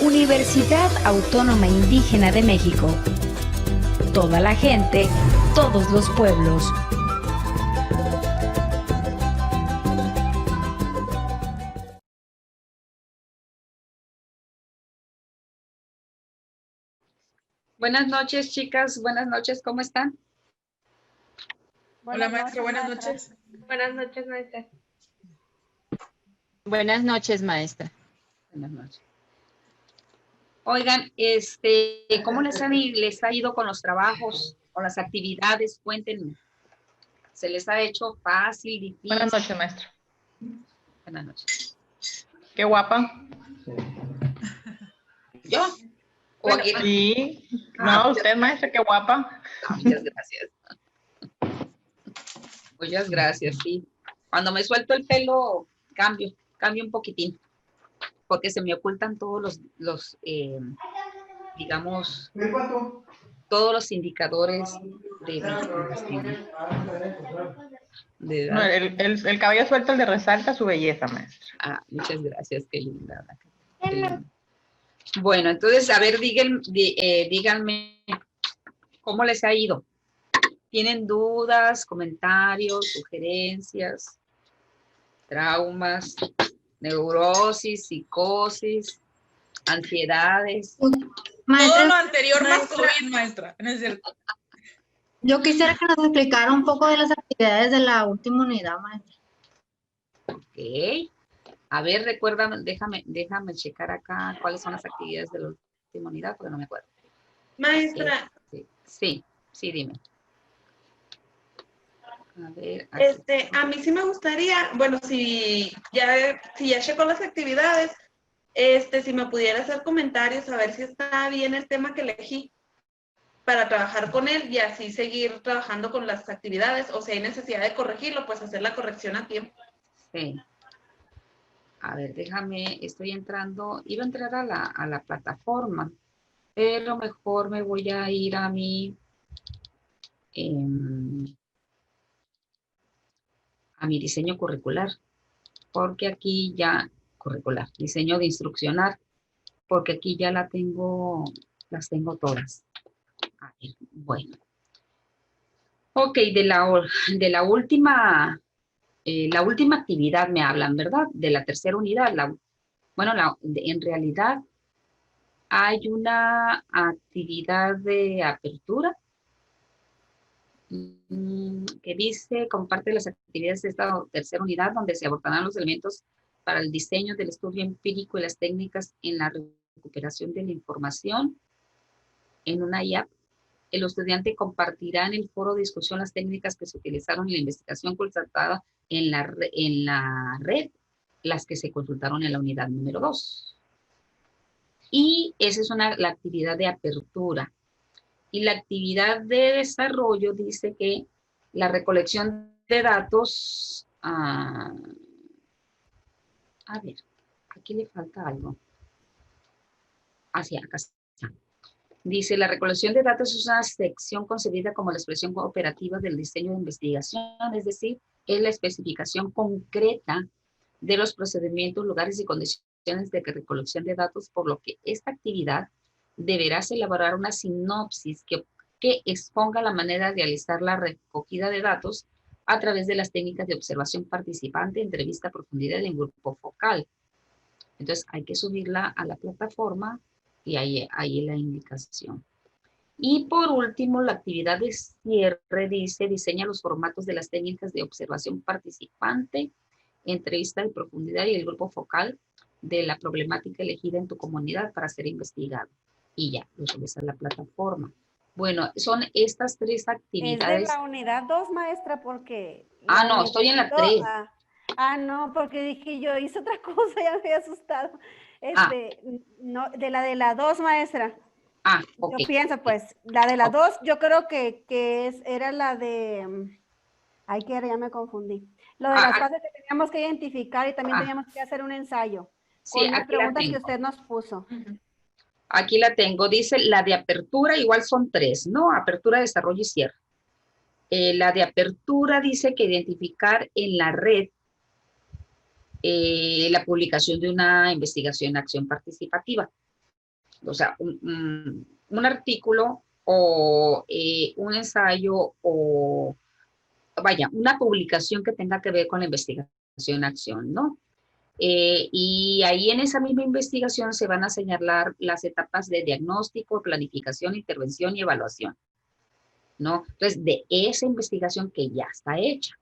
Universidad Autónoma Indígena de México. Toda la gente, todos los pueblos. Buenas noches, chicas. Buenas noches, ¿cómo están? Hola, maestra, buenas noches. Buenas noches, maestra. Buenas noches, maestra. Buenas noches. Oigan, ¿cómo les ha ido con los trabajos, con las actividades? Cuéntenme. ¿Se les ha hecho fácil, difícil? Buenas noches, maestra. Buenas noches. Qué guapa. ¿Yo? ¿O Bueno, aquí? Sí. Ah, No, usted, maestra, qué guapa. muchas gracias. Muchas gracias, sí. Cuando me suelto el pelo, cambio un poquitín, porque se me ocultan todos digamos, todos los indicadores de mi de No, edad. el cabello suelto, el de resalta su belleza, maestra. Ah, muchas gracias, qué linda. Qué linda. Bueno, entonces, a ver, díganme cómo les ha ido. ¿Tienen dudas, comentarios, sugerencias, traumas, neurosis, psicosis, ansiedades? Maestra, Todo lo anterior más maestra, COVID, maestra. No es cierto. yo quisiera que nos explicara un poco de las actividades de la última unidad, maestra. Ok. A ver, recuérdame, déjame checar acá cuáles son las actividades de la última unidad, porque no me acuerdo. Maestra, Sí, dime. A ver, aquí. a mí sí me gustaría, bueno, si ya checó las actividades, si me pudiera hacer comentarios, a ver si está bien el tema que elegí para trabajar con él y así seguir trabajando con las actividades, o si hay necesidad de corregirlo, pues hacer la corrección a tiempo. Sí. A ver, estoy entrando, iba a entrar a la plataforma, pero mejor me voy a ir a a mi diseño curricular, porque aquí ya, diseño de instruccional, porque aquí ya las tengo todas. A ver, bueno. Ok, de la última actividad me hablan, ¿verdad? De la tercera unidad. En realidad hay una actividad de apertura que dice, comparte las actividades de esta tercera unidad donde se abordarán los elementos para el diseño del estudio empírico y las técnicas en la recuperación de la información en una IAP. El estudiante compartirá en el foro de discusión las técnicas que se utilizaron en la investigación constatada en la red, las que se consultaron en la unidad número 2. Y esa es la actividad de apertura. Y la actividad de desarrollo dice que la recolección de datos, a ver, aquí le falta algo. Hacia acá está. Dice, la recolección de datos es una sección concebida como la expresión operativa del diseño de investigación, es decir, es la especificación concreta de los procedimientos, lugares y condiciones de recolección de datos, por lo que esta actividad deberás elaborar una sinopsis que exponga la manera de realizar la recogida de datos a través de las técnicas de observación participante, entrevista a profundidad en grupo focal. Entonces hay que subirla a la plataforma y ahí la indicación. Y por último, la actividad de cierre dice, diseña los formatos de las técnicas de observación participante, entrevista de profundidad y el grupo focal de la problemática elegida en tu comunidad para ser investigado. Y ya, lo subes a la plataforma. Bueno, son estas tres actividades. Es de la unidad 2, maestra, porque... No, estoy en la 3. No, porque dije yo, hice otra cosa, ya me había asustado. No, de la 2, maestra. Ok. Yo pienso, pues, la de la 2, yo creo que era la de... Ay, que ya me confundí. Lo de las fases que teníamos que identificar y también teníamos que hacer un ensayo. Sí, con las preguntas que usted nos puso. Aquí la tengo, dice la de apertura, igual son 3, ¿no? Apertura, desarrollo y cierre. La de apertura dice que identificar en la red la publicación de una investigación acción participativa. O sea, un artículo o un ensayo o, vaya, una publicación que tenga que ver con la investigación-acción, ¿no? Y ahí en esa misma investigación se van a señalar las etapas de diagnóstico, planificación, intervención y evaluación, ¿no? Entonces, de esa investigación que ya está hecha,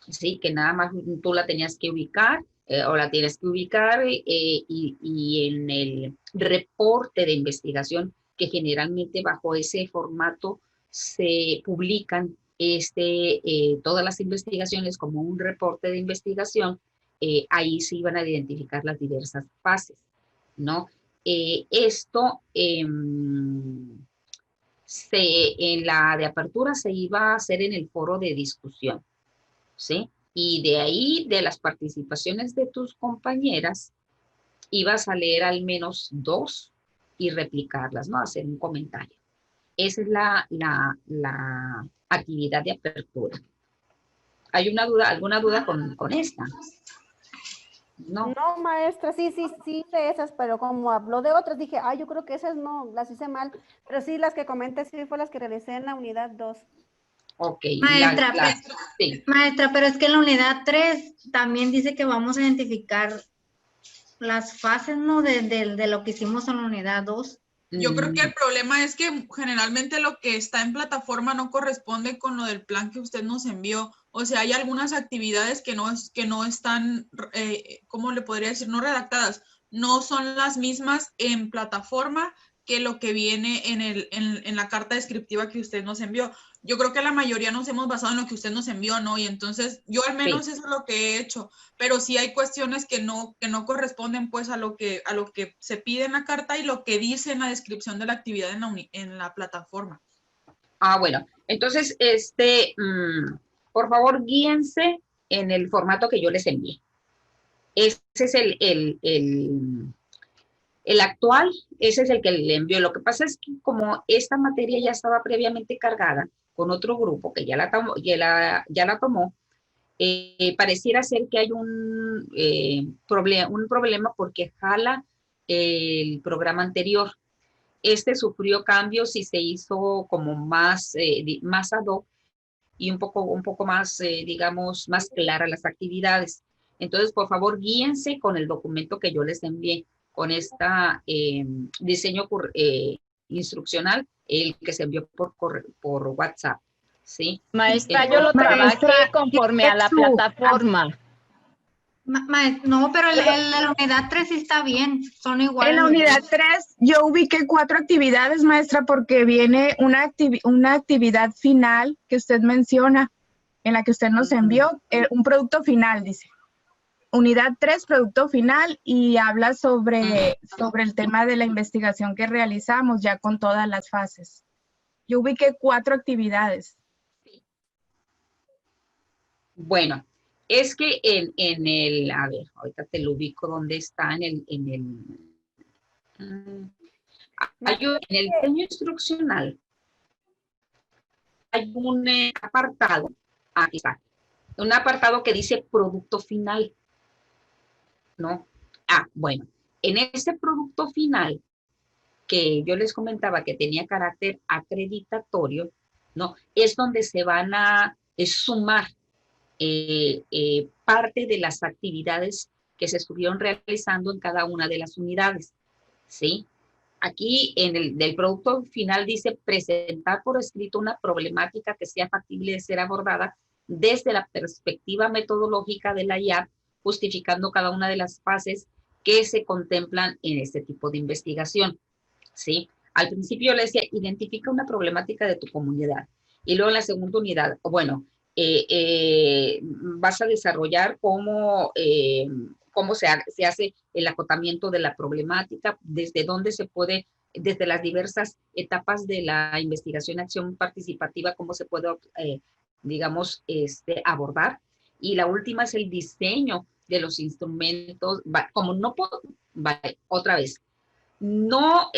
¿sí? Que nada más tú la tenías que ubicar o la tienes que ubicar y en el reporte de investigación, que generalmente bajo ese formato se publican todas las investigaciones como un reporte de investigación, ahí se iban a identificar las diversas fases, ¿no? Esto en la de apertura se iba a hacer en el foro de discusión, ¿sí? Y de ahí, de las participaciones de tus compañeras, ibas a leer al menos 2 y replicarlas, ¿no? Hacer un comentario. Esa es la actividad de apertura. ¿Hay alguna duda con esta? No. No, maestra, sí de esas, pero como habló de otras, dije, yo creo que esas no, las hice mal, pero sí, las que comenté sí fue las que realicé en la unidad 2. Ok. Maestra, sí. Maestra, pero es que en la unidad 3 también dice que vamos a identificar las fases, ¿no? De lo que hicimos en la unidad 2. Yo creo que el problema es que generalmente lo que está en plataforma no corresponde con lo del plan que usted nos envió. O sea, hay algunas actividades que no están, ¿cómo le podría decir? No redactadas. No son las mismas en plataforma que lo que viene en la carta descriptiva que usted nos envió. Yo creo que la mayoría nos hemos basado en lo que usted nos envió, ¿no? Y entonces yo al menos eso es lo que he hecho, pero sí hay cuestiones que no corresponden pues a lo que se pide en la carta y lo que dice en la descripción de la actividad en la plataforma. Bueno, entonces, por favor, guíense en el formato que yo les envié. Ese es el actual, ese es el que le envió. Lo que pasa es que como esta materia ya estaba previamente cargada con otro grupo que ya la tomó, pareciera ser que hay un problema porque jala el programa anterior. Sufrió cambios y se hizo como más ad hoc y un poco más, digamos, más clara las actividades. Entonces, por favor, guíense con el documento que yo les envié, con esta diseño instruccional, el que se envió por WhatsApp, ¿sí? Maestra, yo lo trabajé conforme a la plataforma. No, pero la unidad 3 sí está bien, son iguales. En la unidad 3 yo ubiqué 4 actividades, maestra, porque viene una actividad final que usted menciona, en la que usted nos envió, un producto final, dice. Unidad 3, producto final, y habla sobre el tema de la investigación que realizamos ya con todas las fases. Yo ubiqué 4 actividades. Bueno, es que en el, a ver, ahorita te lo ubico donde está, en el diseño instruccional, hay un apartado, aquí está, un apartado que dice producto final, ¿no? Bueno, en ese producto final, que yo les comentaba que tenía carácter acreditatorio, ¿no? Es donde se van a sumar parte de las actividades que se estuvieron realizando en cada una de las unidades, ¿sí? Aquí en del producto final dice presentar por escrito una problemática que sea factible de ser abordada desde la perspectiva metodológica de la IAP, justificando cada una de las fases que se contemplan en este tipo de investigación, ¿sí? Al principio le decía, identifica una problemática de tu comunidad. Y luego en la segunda unidad, bueno, vas a desarrollar cómo se hace el acotamiento de la problemática, desde dónde se puede, desde las diversas etapas de la investigación, acción participativa, cómo se puede, digamos, abordar. Y la última es el diseño de los instrumentos, como no puedo, otra vez, no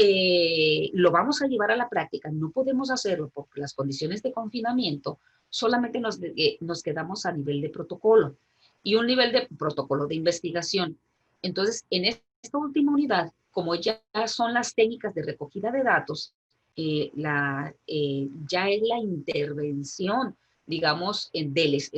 lo vamos a llevar a la práctica, no podemos hacerlo porque las condiciones de confinamiento solamente nos quedamos a nivel de protocolo y un nivel de protocolo de investigación. Entonces, en esta última unidad como ya son las técnicas de recogida de datos, ya es la intervención, digamos,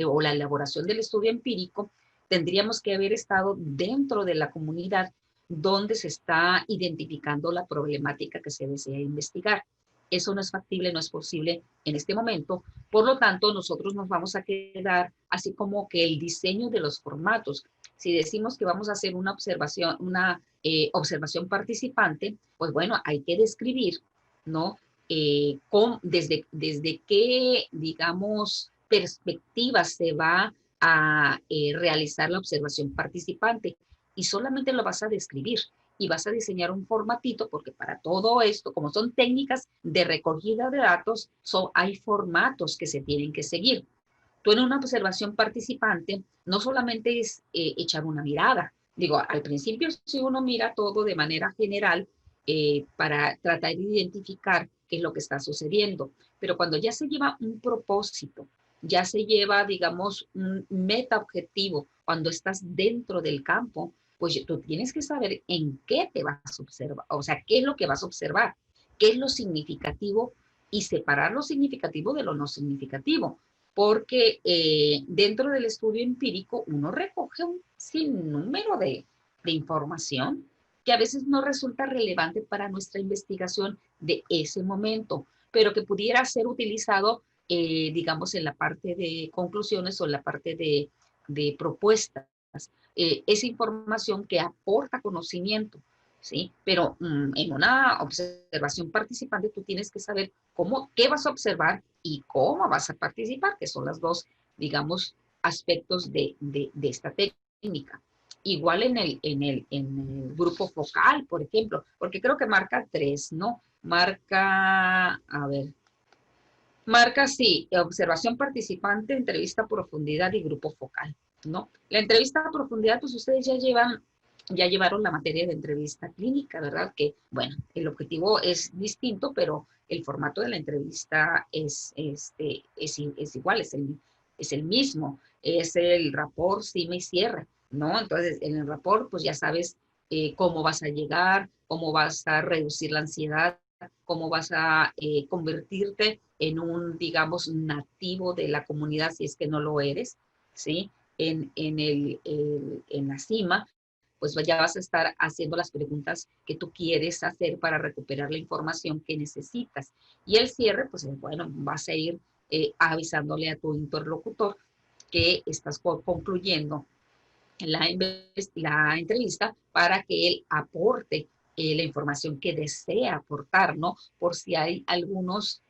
o la elaboración del estudio empírico, tendríamos que haber estado dentro de la comunidad donde se está identificando la problemática que se desea investigar. Eso no es factible, no es posible en este momento. Por lo tanto, nosotros nos vamos a quedar así como que el diseño de los formatos. Si decimos que vamos a hacer una observación participante, pues bueno, hay que describir, ¿no? Desde qué, digamos, perspectivas se va a realizar la observación participante, y solamente lo vas a describir y vas a diseñar un formatito, porque para todo esto, como son técnicas de recogida de datos, hay formatos que se tienen que seguir. Tú en una observación participante no solamente es echar una mirada. Digo, al principio si uno mira todo de manera general para tratar de identificar qué es lo que está sucediendo, pero cuando ya se lleva un propósito, ya se lleva, digamos, un meta objetivo, cuando estás dentro del campo, pues tú tienes que saber en qué te vas a observar, o sea, qué es lo que vas a observar, qué es lo significativo, y separar lo significativo de lo no significativo, porque dentro del estudio empírico uno recoge un sinnúmero de información que a veces no resulta relevante para nuestra investigación de ese momento, pero que pudiera ser utilizado, digamos, en la parte de conclusiones o en la parte de propuestas. Esa información que aporta conocimiento, ¿sí? Pero en una observación participante tú tienes que saber qué vas a observar y cómo vas a participar, que son las dos, digamos, aspectos de esta técnica. Igual en el grupo focal, por ejemplo, porque creo que marca 3, ¿no? Marca, a ver, marca sí, observación participante, entrevista a profundidad y grupo focal, ¿no? La entrevista a profundidad, pues ustedes ya llevaron la materia de entrevista clínica, ¿verdad? Que, bueno, el objetivo es distinto, pero el formato de la entrevista es igual, es el mismo, es el rapport, cima y cierre, ¿no? Entonces, en el rapport, pues ya sabes cómo vas a llegar, cómo vas a reducir la ansiedad, cómo vas a convertirte en un, digamos, nativo de la comunidad, si es que no lo eres, ¿sí? En la cima, pues ya vas a estar haciendo las preguntas que tú quieres hacer para recuperar la información que necesitas. Y el cierre, pues bueno, vas a ir avisándole a tu interlocutor que estás concluyendo la entrevista para que él aporte la información que desea aportar, ¿no? Por si hay algunos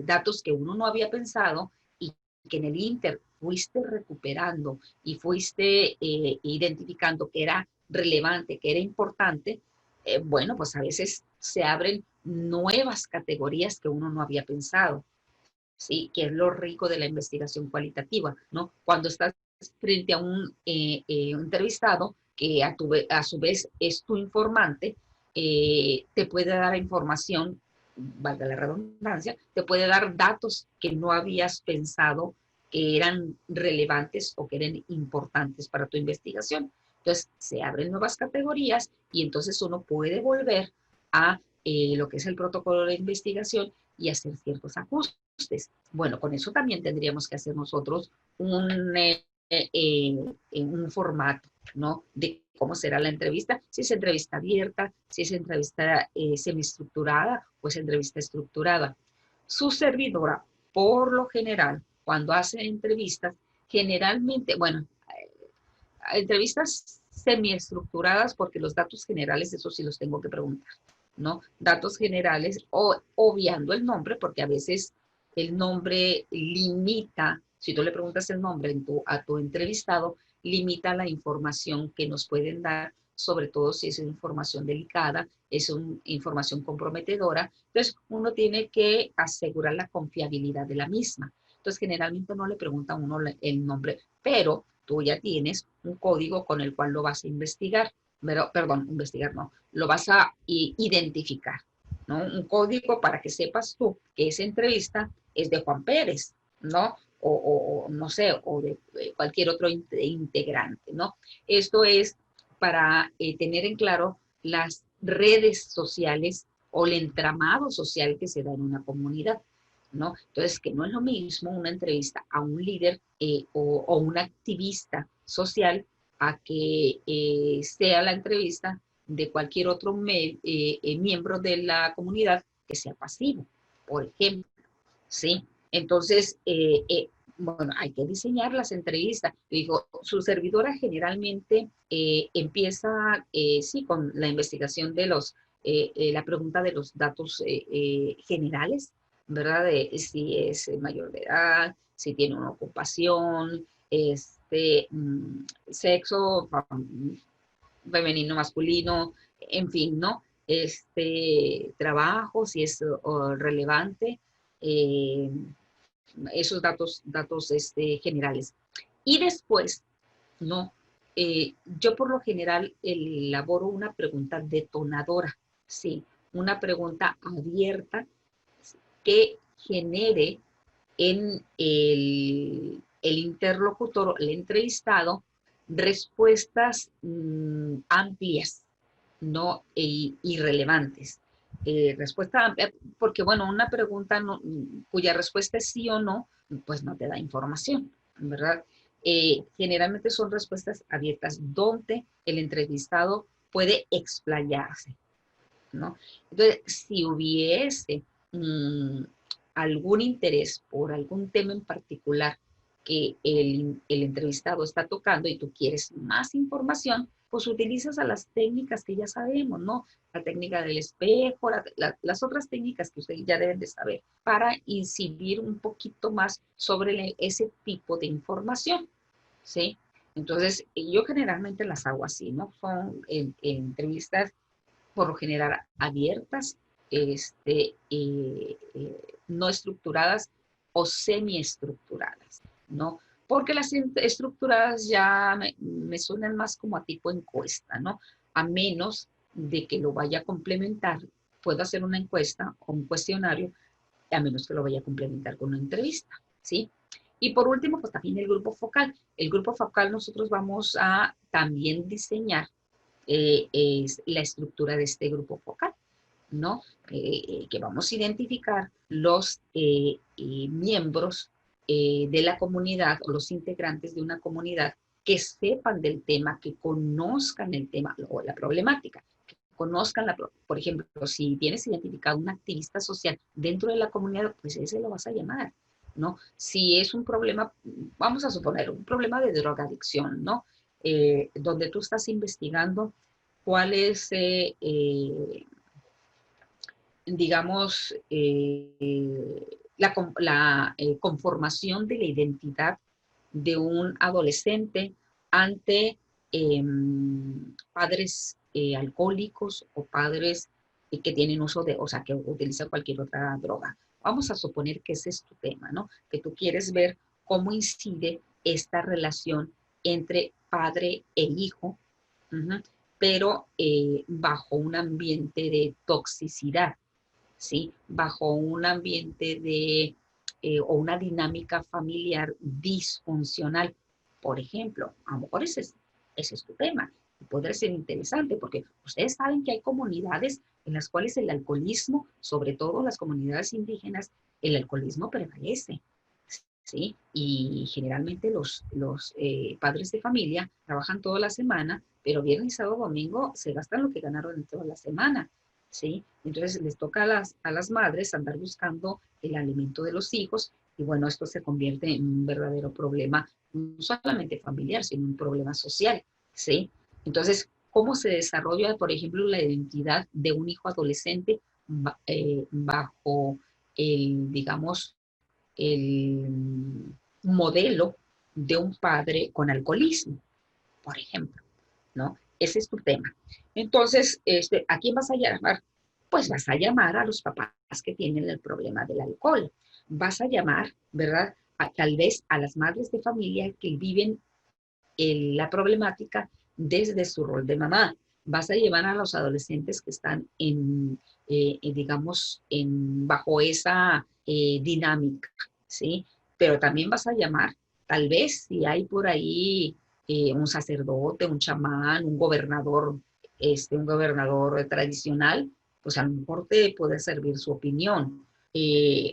datos que uno no había pensado y que en el Inter fuiste recuperando y fuiste identificando que era relevante, que era importante, bueno, pues a veces se abren nuevas categorías que uno no había pensado, ¿sí? Que es lo rico de la investigación cualitativa, ¿no? Cuando estás frente a un entrevistado que a su vez es tu informante, te puede dar información, valga la redundancia, te puede dar datos que no habías pensado que eran relevantes o que eran importantes para tu investigación. Entonces, se abren nuevas categorías y entonces uno puede volver a lo que es el protocolo de investigación y hacer ciertos ajustes. Bueno, con eso también tendríamos que hacer nosotros un formato, ¿no? De cómo será la entrevista, si es entrevista abierta, si es entrevista semiestructurada o es entrevista estructurada. Su servidora, por lo general, cuando hace entrevistas, generalmente, bueno, entrevistas semiestructuradas, porque los datos generales, eso sí los tengo que preguntar, ¿no? Datos generales, obviando el nombre, porque a veces el nombre limita, si tú le preguntas el nombre a tu entrevistado, limita la información que nos pueden dar, sobre todo si es una información delicada, es una información comprometedora. Entonces, uno tiene que asegurar la confiabilidad de la misma. Entonces, generalmente no le pregunta a uno el nombre, pero tú ya tienes un código con el cual lo vas a investigar. Perdón, investigar no, lo vas a identificar, ¿no? Un código para que sepas tú que esa entrevista es de Juan Pérez, ¿no? O no sé, o de cualquier otro integrante, ¿no? Esto es para tener en claro las redes sociales o el entramado social que se da en una comunidad, ¿no? Entonces, que no es lo mismo una entrevista a un líder o un activista social a que sea la entrevista de cualquier otro miembro de la comunidad que sea pasivo, por ejemplo, ¿sí? Entonces, bueno, hay que diseñar las entrevistas. Digo, su servidora generalmente empieza, sí, con la investigación de la pregunta de los datos generales, ¿verdad? De si es mayor de edad, si tiene una ocupación, sexo, femenino, masculino, en fin, ¿no? Trabajo, si es relevante, esos datos generales. Y después, ¿no? Yo por lo general elaboro una pregunta detonadora, ¿sí? Una pregunta abierta que genere en el interlocutor, el entrevistado, respuestas amplias, no irrelevantes. Respuesta amplia, porque bueno, una pregunta cuya respuesta es sí o no, pues no te da información, ¿verdad? Generalmente son respuestas abiertas donde el entrevistado puede explayarse, ¿no? Entonces, si hubiese algún interés por algún tema en particular que el entrevistado está tocando y tú quieres más información, pues utilizas a las técnicas que ya sabemos, ¿no? La técnica del espejo, las otras técnicas que ustedes ya deben de saber para incidir un poquito más sobre ese tipo de información, ¿sí? Entonces, yo generalmente las hago así, ¿no? Son entrevistas por lo general abiertas, no estructuradas o semiestructuradas, ¿no? Porque las estructuradas ya me suenan más como a tipo encuesta, ¿no? A menos de que lo vaya a complementar, puedo hacer una encuesta o un cuestionario, a menos que lo vaya a complementar con una entrevista, ¿sí? Y por último, pues también el grupo focal. El grupo focal nosotros vamos a también diseñar es la estructura de este grupo focal, ¿no? Que vamos a identificar los miembros de la comunidad o los integrantes de una comunidad que sepan del tema, que conozcan el tema o la problemática, que conozcan, por ejemplo, si tienes identificado un activista social dentro de la comunidad, pues ese lo vas a llamar, ¿no? Si es un problema, vamos a suponer, un problema de drogadicción, ¿no? Donde tú estás investigando cuál es, digamos, la conformación de la identidad de un adolescente ante padres alcohólicos o padres que tienen uso de, o sea, que utilizan cualquier otra droga. Vamos a suponer que ese es tu tema, ¿no? Que tú quieres ver cómo incide esta relación entre padre e hijo, pero bajo un ambiente de toxicidad, ¿sí? Bajo un ambiente de, o una dinámica familiar disfuncional. Por ejemplo, a lo mejor ese es tu tema. Y podría ser interesante porque ustedes saben que hay comunidades en las cuales el alcoholismo, sobre todo las comunidades indígenas, el alcoholismo prevalece, ¿sí? Y generalmente los padres de familia trabajan toda la semana, pero viernes, sábado, domingo se gastan lo que ganaron en toda la semana, ¿sí? Entonces les toca a las madres andar buscando el alimento de los hijos y bueno, esto se convierte en un verdadero problema, no solamente familiar, sino un problema social, ¿sí? Entonces, ¿cómo se desarrolla, por ejemplo, la identidad de un hijo adolescente bajo el, digamos, el modelo de un padre con alcoholismo, por ejemplo, ¿no? Ese es tu tema. Entonces, ¿a quién vas a llamar? Pues vas a llamar a los papás que tienen el problema del alcohol. Vas a llamar, ¿verdad? Tal vez a las madres de familia que viven la problemática desde su rol de mamá. Vas a llevar a los adolescentes que están digamos, bajo esa dinámica, ¿sí? Pero también vas a llamar, tal vez, si hay por ahí un sacerdote, un chamán, un gobernador un gobernador tradicional, pues a lo mejor te puede servir su opinión.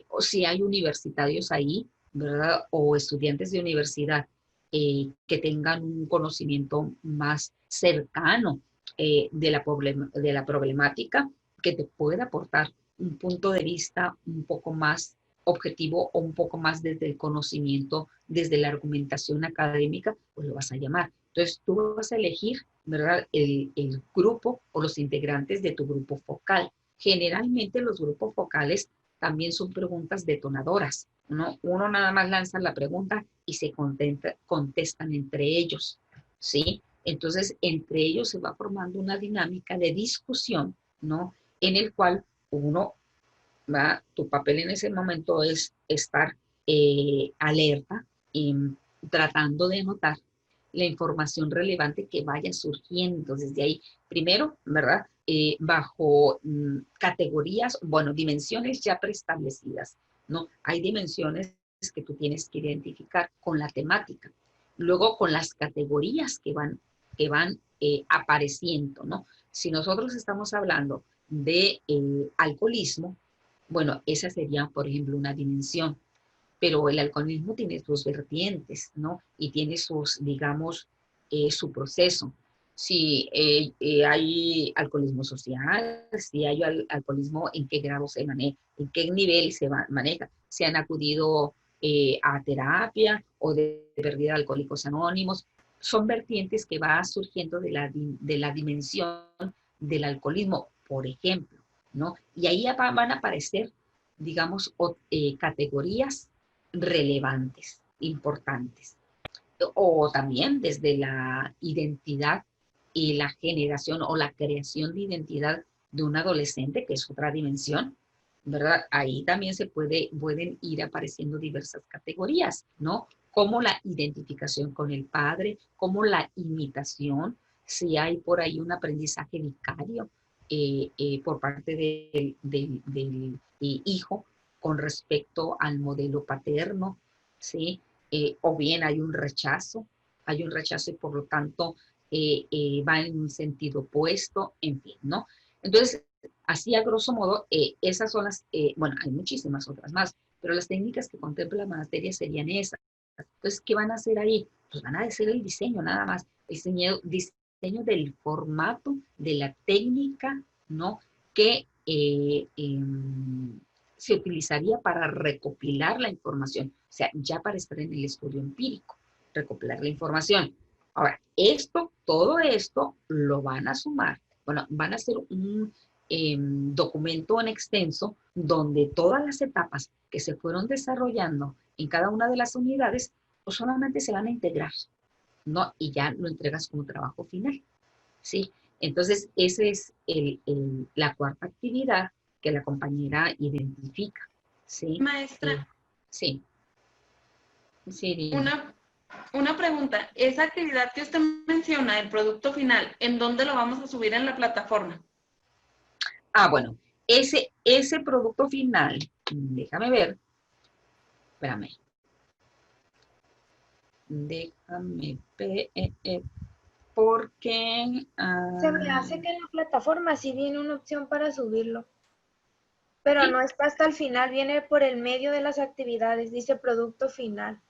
O si hay universitarios ahí, ¿verdad? O estudiantes de universidad que tengan un conocimiento más cercano de la problemática, que te pueda aportar un punto de vista un poco más objetivo o un poco más desde el conocimiento, desde la argumentación académica, pues lo vas a llamar. Entonces tú vas a elegir, ¿verdad?, el grupo o los integrantes de tu grupo focal. Generalmente los grupos focales también son preguntas detonadoras, ¿no? Uno nada más lanza la pregunta y se contestan entre ellos, ¿sí? Entonces, entre ellos se va formando una dinámica de discusión, ¿no? En el cual uno, ¿va? Tu papel en ese momento es estar alerta y tratando de anotar la información relevante que vaya surgiendo desde ahí. Primero, ¿verdad? Bajo categorías, bueno, dimensiones ya preestablecidas, ¿no? Hay dimensiones que tú tienes que identificar con la temática. Luego, con las categorías que van apareciendo, ¿no? Si nosotros estamos hablando de alcoholismo, bueno, esa sería, por ejemplo, una dimensión. Pero el alcoholismo tiene sus vertientes, ¿no? Y tiene sus, digamos, su proceso. Si hay alcoholismo social, si hay alcoholismo, en qué grado se maneja, en qué nivel se maneja. Si han acudido a terapia o de pérdida de Alcohólicos Anónimos. Son vertientes que va surgiendo de la dimensión del alcoholismo, por ejemplo, ¿no? Y ahí van a aparecer, digamos, categorías relevantes, importantes. O también desde la identidad y la generación o la creación de identidad de un adolescente, que es otra dimensión, ¿verdad? Ahí también pueden ir apareciendo diversas categorías, ¿no? Como la identificación con el padre, como la imitación, si hay por ahí un aprendizaje vicario por parte del hijo con respecto al modelo paterno, ¿sí? O bien hay un rechazo y por lo tanto va en un sentido opuesto, en fin, ¿no? Entonces, así a grosso modo, esas son las, bueno, hay muchísimas otras más, pero las técnicas que contempla la materia serían esas. Entonces, ¿qué van a hacer ahí? Pues van a hacer el diseño nada más, diseño del formato, de la técnica, ¿no? Que se utilizaría para recopilar la información, o sea, ya para estar en el estudio empírico, recopilar la información. Ahora, todo esto lo van a sumar, bueno, van a hacer un documento en extenso donde todas las etapas que se fueron desarrollando en cada una de las unidades, pues solamente se van a integrar, ¿no? Y ya lo entregas como trabajo final, ¿sí? Entonces, esa es la cuarta actividad que la compañera identifica, ¿sí? Maestra. Sí. Sí, una pregunta. Esa actividad que usted menciona, el producto final, ¿en dónde lo vamos a subir en la plataforma? Ah, bueno, ese producto final, déjame ver, espérame. Déjame ver, porque... Se me hace que en la plataforma sí viene una opción para subirlo. Pero ¿sí? no está hasta el final, viene por el medio de las actividades, dice producto final.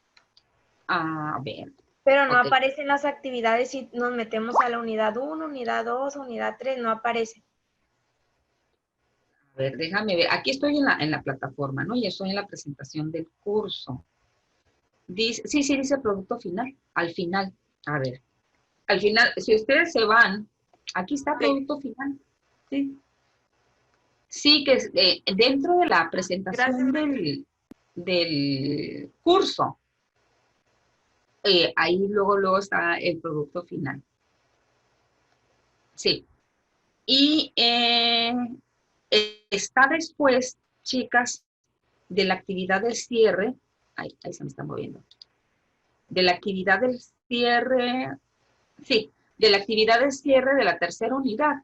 A ver. Pero no Okay. aparecen las actividades si nos metemos a la unidad 1, unidad 2, unidad 3, no aparece. A ver, déjame ver. Aquí estoy en la plataforma, ¿no? Y estoy en la presentación del curso. Dice, sí, dice producto final, al final. A ver, al final, si ustedes se van, aquí está producto final. Sí. Sí, que dentro de la presentación del curso, ahí luego está el producto final. Sí. Y está después, chicas, de la actividad del cierre. Ahí se me está moviendo. De la actividad del cierre, sí, de la actividad del cierre de la tercera unidad.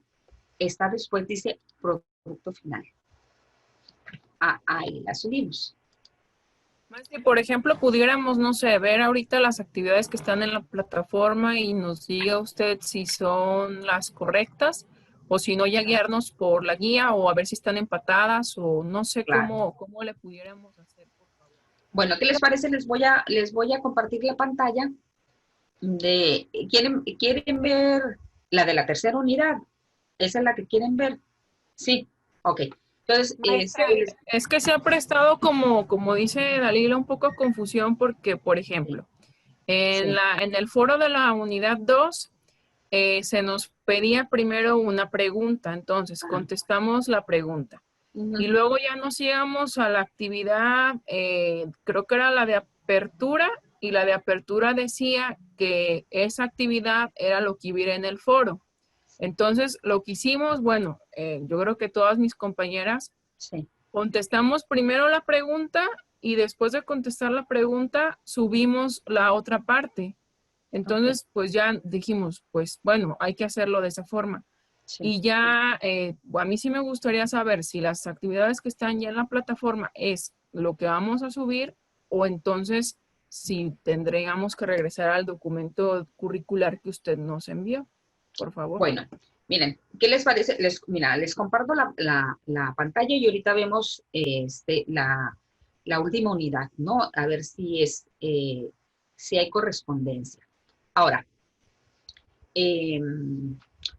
Está después, dice, producto final. Ahí la subimos. Si por ejemplo pudiéramos, no sé, ver ahorita las actividades que están en la plataforma y nos diga usted si son las correctas o si no, ya guiarnos por la guía o a ver si están empatadas o no sé Claro. cómo le pudiéramos hacer, por favor. Bueno, ¿qué les parece? Les voy a compartir la pantalla de, ¿quieren ver la de la tercera unidad? ¿Esa es la que quieren ver? Sí, ok. Entonces, Maestra, es que se ha prestado como dice Dalila, un poco a confusión porque, por ejemplo, en el foro de la unidad 2 se nos pedía primero una pregunta, entonces contestamos la pregunta. Y luego ya nos íbamos a la actividad, creo que era la de apertura, y la de apertura decía que esa actividad era lo que iba a ir en el foro. Entonces, lo que hicimos, bueno, yo creo que todas mis compañeras contestamos primero la pregunta y después de contestar la pregunta subimos la otra parte. Entonces, pues ya dijimos, pues bueno, hay que hacerlo de esa forma. Y ya, a mí sí me gustaría saber si las actividades que están ya en la plataforma es lo que vamos a subir o entonces si tendríamos que regresar al documento curricular que usted nos envió, por favor. Bueno, miren, ¿qué les parece? Les comparto la pantalla y ahorita vemos la última unidad, ¿no? A ver si hay correspondencia. Ahora,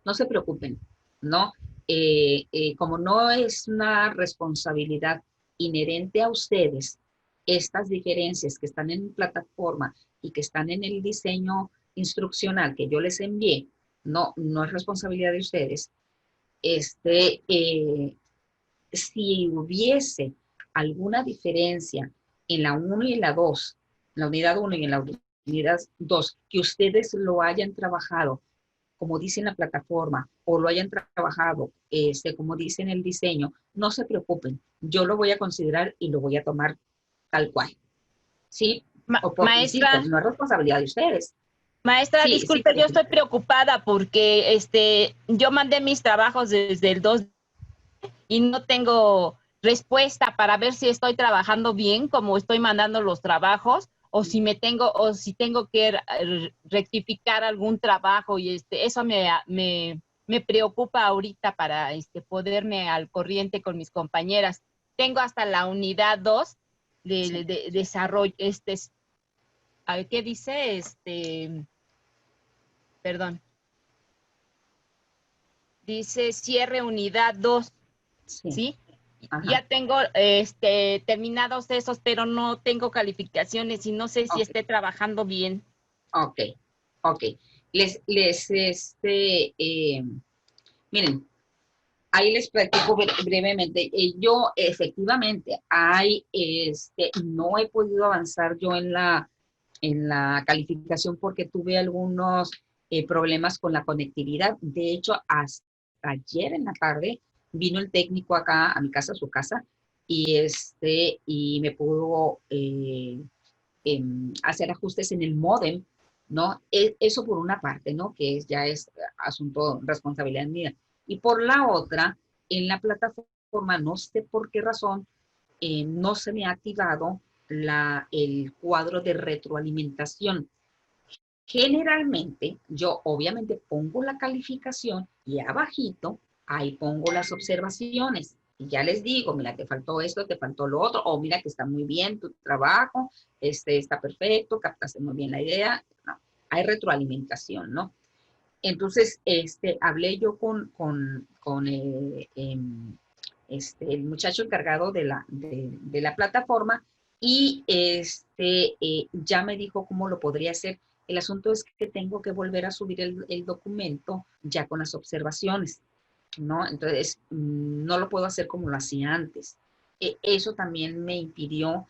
no se preocupen, ¿no? Como no es una responsabilidad inherente a ustedes, estas diferencias que están en plataforma y que están en el diseño instruccional que yo les envié, no es responsabilidad de ustedes. Si hubiese alguna diferencia en la 1 y en la 2, la unidad 1 y en la unidad 2, que ustedes lo hayan trabajado, como dice en la plataforma, o lo hayan trabajado, como dice en el diseño, no se preocupen, yo lo voy a considerar y lo voy a tomar tal cual. ¿Sí? Maestra, insisto, no es responsabilidad de ustedes. Maestra, Sí, disculpe, sí, yo estoy preocupada porque yo mandé mis trabajos desde el 2 y no tengo respuesta para ver si estoy trabajando bien como estoy mandando los trabajos o si tengo que rectificar algún trabajo y eso me preocupa ahorita para poderme al corriente con mis compañeras. Tengo hasta la unidad 2 de desarrollo, a ver, ¿qué dice? Perdón. Dice cierre unidad 2, ¿sí? Ya tengo terminados esos, pero no tengo calificaciones y no sé si esté trabajando bien. Ok. Miren, ahí les platico brevemente. Yo efectivamente, no he podido avanzar yo en la calificación porque tuve algunos problemas con la conectividad. De hecho, hasta ayer en la tarde vino el técnico acá a mi casa, a su casa, y me pudo hacer ajustes en el módem, ¿no? Eso por una parte, ¿no? Que ya es asunto, responsabilidad mía. Y por la otra, en la plataforma, no sé por qué razón, no se me ha activado el cuadro de retroalimentación. Generalmente, yo obviamente pongo la calificación y abajito, ahí pongo las observaciones. Y ya les digo, mira, te faltó esto, te faltó lo otro, o mira que está muy bien tu trabajo, está perfecto, captaste muy bien la idea. No, hay retroalimentación, ¿no? Entonces, hablé yo con el muchacho encargado de la plataforma y ya me dijo cómo lo podría hacer. El asunto es que tengo que volver a subir el documento ya con las observaciones, ¿no? Entonces, no lo puedo hacer como lo hacía antes. Eso también me impidió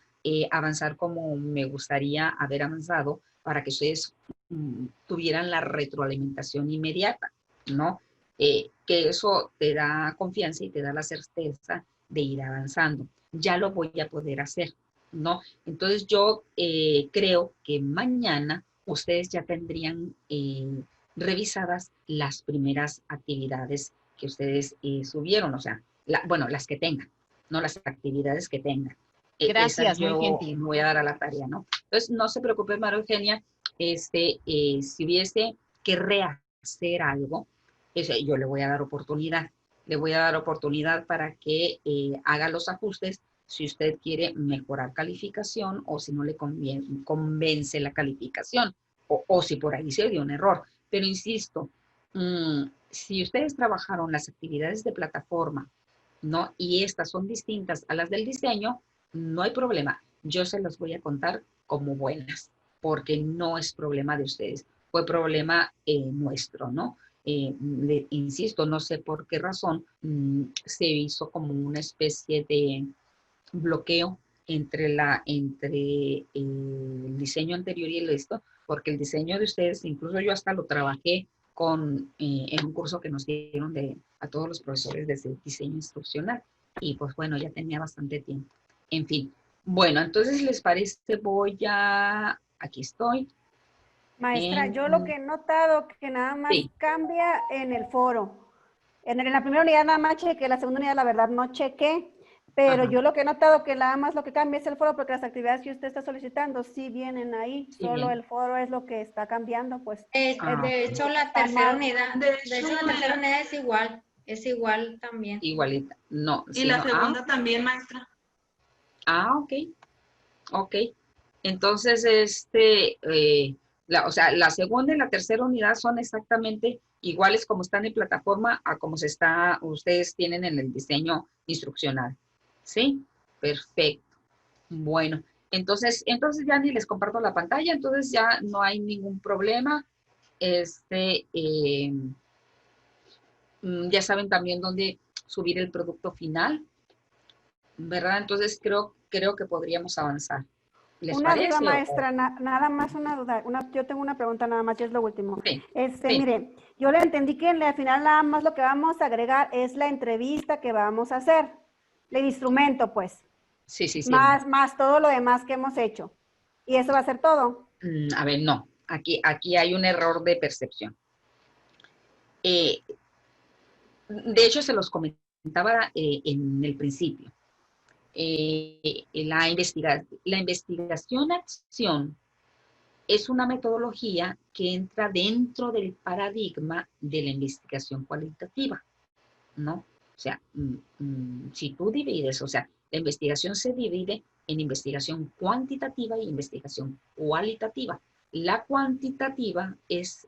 avanzar como me gustaría haber avanzado para que ustedes tuvieran la retroalimentación inmediata, ¿no? Que eso te da confianza y te da la certeza de ir avanzando. Ya lo voy a poder hacer, ¿no? Entonces yo creo que mañana ustedes ya tendrían revisadas las primeras actividades que ustedes subieron, o sea, las que tengan, no las actividades que tengan. Gracias, muy yo gentil. me voy a dar a la tarea, ¿no? Entonces, no se preocupe, María Eugenia, si hubiese que rehacer algo, yo le voy a dar oportunidad. Le voy a dar oportunidad para que haga los ajustes si usted quiere mejorar calificación o si no le convence la calificación o si por ahí se dio un error. Pero insisto, si ustedes trabajaron las actividades de plataforma, ¿no? Y estas son distintas a las del diseño, no hay problema. Yo se las voy a contar como buenas, porque no es problema de ustedes, fue problema nuestro, ¿no? Insisto, no sé por qué razón se hizo como una especie de bloqueo entre el diseño anterior y el esto, porque el diseño de ustedes, incluso yo hasta lo trabajé en un curso que nos dieron a todos los profesores de diseño instruccional, y pues bueno, ya tenía bastante tiempo. En fin, bueno, entonces les parece, aquí estoy. Maestra, yo lo que he notado que nada más Sí. cambia en el foro. En la primera unidad nada más chequé, la segunda unidad la verdad no chequé, pero Ajá. yo lo que he notado que nada más lo que cambia es el foro, porque las actividades que usted está solicitando sí vienen ahí, Sí, solo bien. el foro es lo que está cambiando, pues. De hecho, la está tercera mal. unidad, De de hecho, hecho, la tercera unidad es igual también. Igualita, no. Y Sí, la no. segunda también, maestra. Ok. Ok. Entonces, o sea, la segunda y la tercera unidad son exactamente iguales como están en plataforma a como ustedes tienen en el diseño instruccional. ¿Sí? Perfecto. Bueno, entonces ya ni les comparto la pantalla, entonces ya no hay ningún problema. Ya saben también dónde subir el producto final, ¿verdad? Entonces creo que podríamos avanzar. ¿Les Una duda, parece? maestra, nada más una duda. Yo tengo una pregunta nada más y es lo último. Sí, sí. Mire, yo le entendí que al final nada más lo que vamos a agregar es la entrevista que vamos a hacer, el instrumento, pues. Sí, sí, sí. Más todo lo demás que hemos hecho. ¿Y eso va a ser todo? A ver, no. Aquí hay un error de percepción. De hecho, se los comentaba en el principio. La investigación-acción es una metodología que entra dentro del paradigma de la investigación cualitativa, ¿no? O sea, si tú divides, o sea, la investigación se divide en investigación cuantitativa y investigación cualitativa. La cuantitativa es,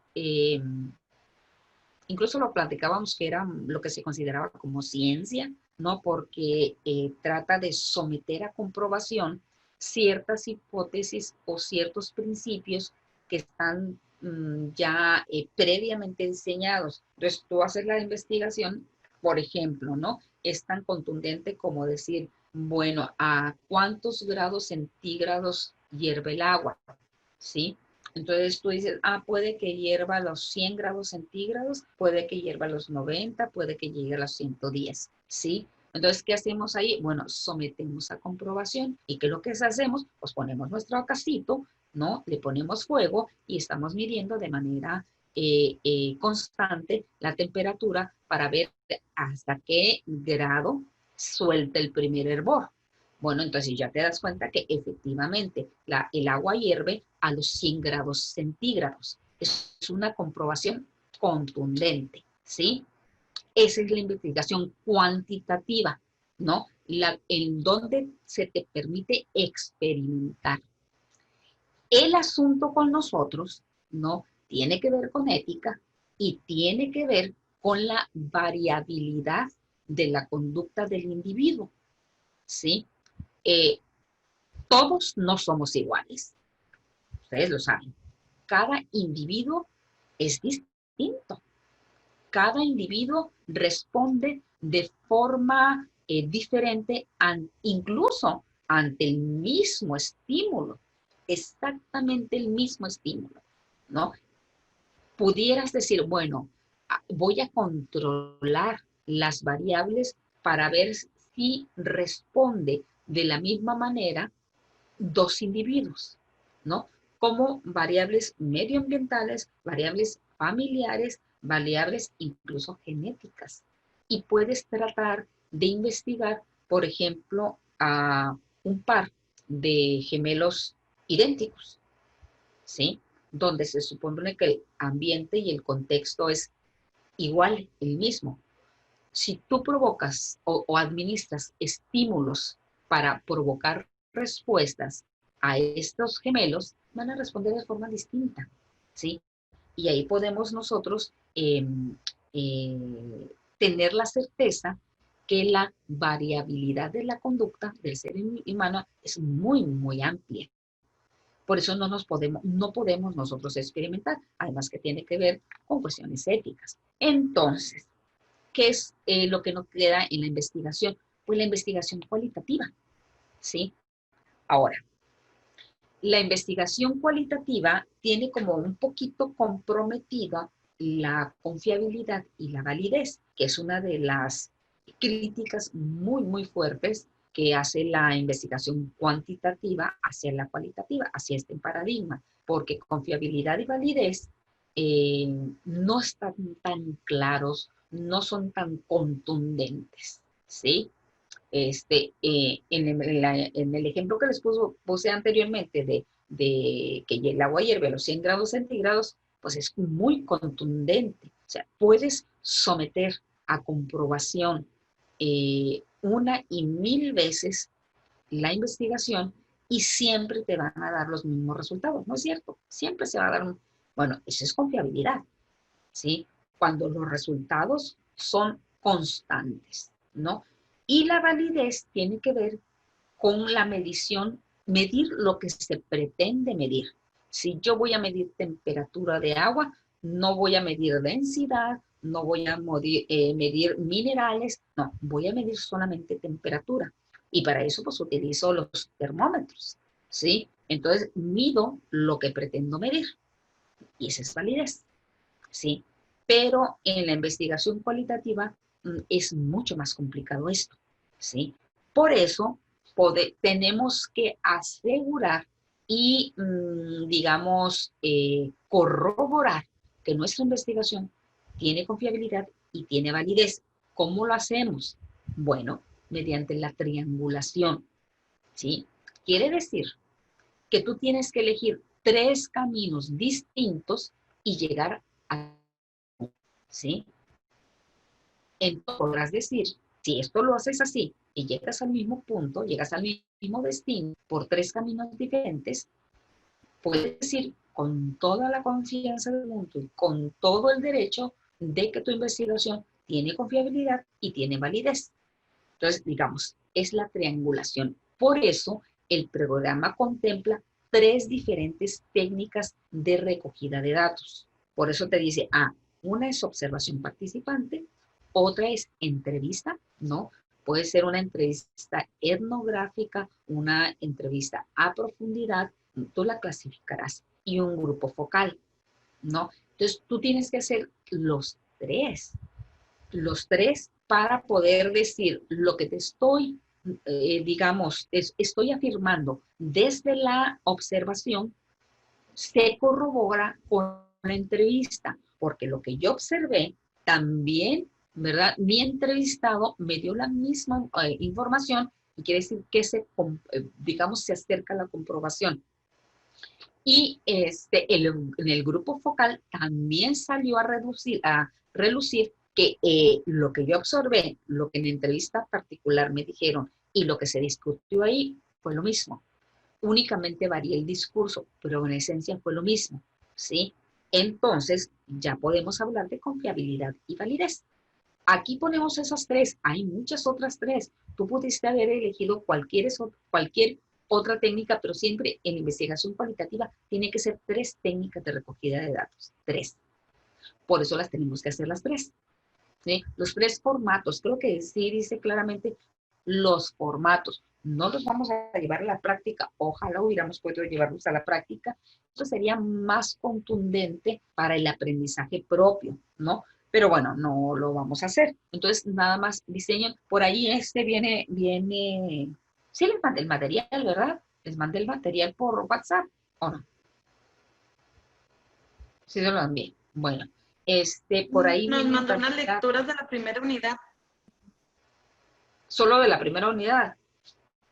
incluso lo platicábamos que era lo que se consideraba como ciencia, ¿no? Porque trata de someter a comprobación ciertas hipótesis o ciertos principios que están ya previamente diseñados. Entonces, tú haces la investigación, por ejemplo, ¿no? Es tan contundente como decir, bueno, ¿a cuántos grados centígrados hierve el agua? ¿Sí? Entonces tú dices, puede que hierva a los 100 grados centígrados, puede que hierva a los 90, puede que llegue a los 110, ¿sí? Entonces, ¿qué hacemos ahí? Bueno, sometemos a comprobación. ¿Y qué es lo que hacemos? Pues ponemos nuestro casito, ¿no? Le ponemos fuego y estamos midiendo de manera constante la temperatura para ver hasta qué grado suelta el primer hervor. Bueno, entonces ya te das cuenta que efectivamente el agua hierve a los 100 grados centígrados. Es una comprobación contundente, ¿sí? Esa es la investigación cuantitativa, ¿no? En donde se te permite experimentar. El asunto con nosotros, ¿no? Tiene que ver con ética y tiene que ver con la variabilidad de la conducta del individuo, ¿sí? Todos no somos iguales, ustedes lo saben. Cada individuo es distinto. Cada individuo responde de forma diferente, incluso ante el mismo estímulo, exactamente el mismo estímulo, ¿no? Pudieras decir, bueno, voy a controlar las variables para ver si responde de la misma manera dos individuos, ¿no? Como variables medioambientales, variables familiares, variables incluso genéticas. Y puedes tratar de investigar, por ejemplo, un par de gemelos idénticos, ¿sí? Donde se supone que el ambiente y el contexto es igual, el mismo. Si tú provocas o administras estímulos para provocar respuestas a estos gemelos, van a responder de forma distinta, ¿sí? Y ahí podemos nosotros tener la certeza que la variabilidad de la conducta del ser humano es muy, muy amplia. Por eso no podemos nosotros experimentar, además que tiene que ver con cuestiones éticas. Entonces, ¿qué es lo que nos queda en la investigación? Pues la investigación cualitativa, ¿sí? Ahora, la investigación cualitativa tiene como un poquito comprometida la confiabilidad y la validez, que es una de las críticas muy, muy fuertes que hace la investigación cuantitativa hacia la cualitativa, hacia este paradigma, porque confiabilidad y validez no están tan claros, no son tan contundentes, ¿sí? En el ejemplo que les puse anteriormente de que el agua hierve a los 100 grados centígrados, pues es muy contundente. O sea, puedes someter a comprobación una y mil veces la investigación y siempre te van a dar los mismos resultados, ¿no es cierto? Siempre se va a dar bueno, eso es confiabilidad, ¿sí? Cuando los resultados son constantes, ¿no? Y la validez tiene que ver con la medición, medir lo que se pretende medir. Si yo voy a medir temperatura de agua, no voy a medir densidad, no voy a medir minerales, no, voy a medir solamente temperatura. Y para eso pues utilizo los termómetros, ¿sí? Entonces mido lo que pretendo medir. Y esa es validez, ¿sí? Pero en la investigación cualitativa es mucho más complicado esto, ¿sí? Por eso tenemos que asegurar y, digamos, corroborar que nuestra investigación tiene confiabilidad y tiene validez. ¿Cómo lo hacemos? Bueno, mediante la triangulación, ¿sí? Quiere decir que tú tienes que elegir 3 caminos distintos y llegar a, ¿sí? Entonces podrás decir, si esto lo haces así y llegas al mismo punto, llegas al mismo destino por 3 caminos diferentes, puedes decir con toda la confianza del mundo y con todo el derecho de que tu investigación tiene confiabilidad y tiene validez. Entonces, digamos, es la triangulación. Por eso, el programa contempla 3 diferentes técnicas de recogida de datos. Por eso te dice, una es observación participante, otra es entrevista, ¿no? Puede ser una entrevista etnográfica, una entrevista a profundidad, tú la clasificarás, y un grupo focal, ¿no? Entonces, tú tienes que hacer los tres para poder decir lo que te estoy, digamos, estoy afirmando desde la observación, se corrobora con la entrevista, porque lo que yo observé también, ¿verdad? Mi entrevistado me dio la misma información y quiere decir que digamos, se acerca a la comprobación. Y en el grupo focal también salió a relucir que lo que yo observé, lo que en la entrevista particular me dijeron y lo que se discutió ahí fue lo mismo. Únicamente varía el discurso, pero en esencia fue lo mismo, ¿sí? Entonces, ya podemos hablar de confiabilidad y validez. Aquí ponemos esas 3, hay muchas otras 3. Tú pudiste haber elegido cualquier otra técnica, pero siempre en investigación cualitativa tiene que ser 3 técnicas de recogida de datos, 3. Por eso las tenemos que hacer las 3. ¿Sí? Los 3 formatos, creo que sí dice claramente los formatos. No los vamos a llevar a la práctica, ojalá hubiéramos podido llevarlos a la práctica. Esto sería más contundente para el aprendizaje propio, ¿no? Pero bueno, no lo vamos a hacer. Entonces, nada más diseño. Por ahí viene, sí les mandé el material, ¿verdad? Les mandé el material por WhatsApp, ¿o no? Sí, se lo envié. Bueno, por ahí nos viene mandó unas lecturas de la primera unidad. Solo de la primera unidad.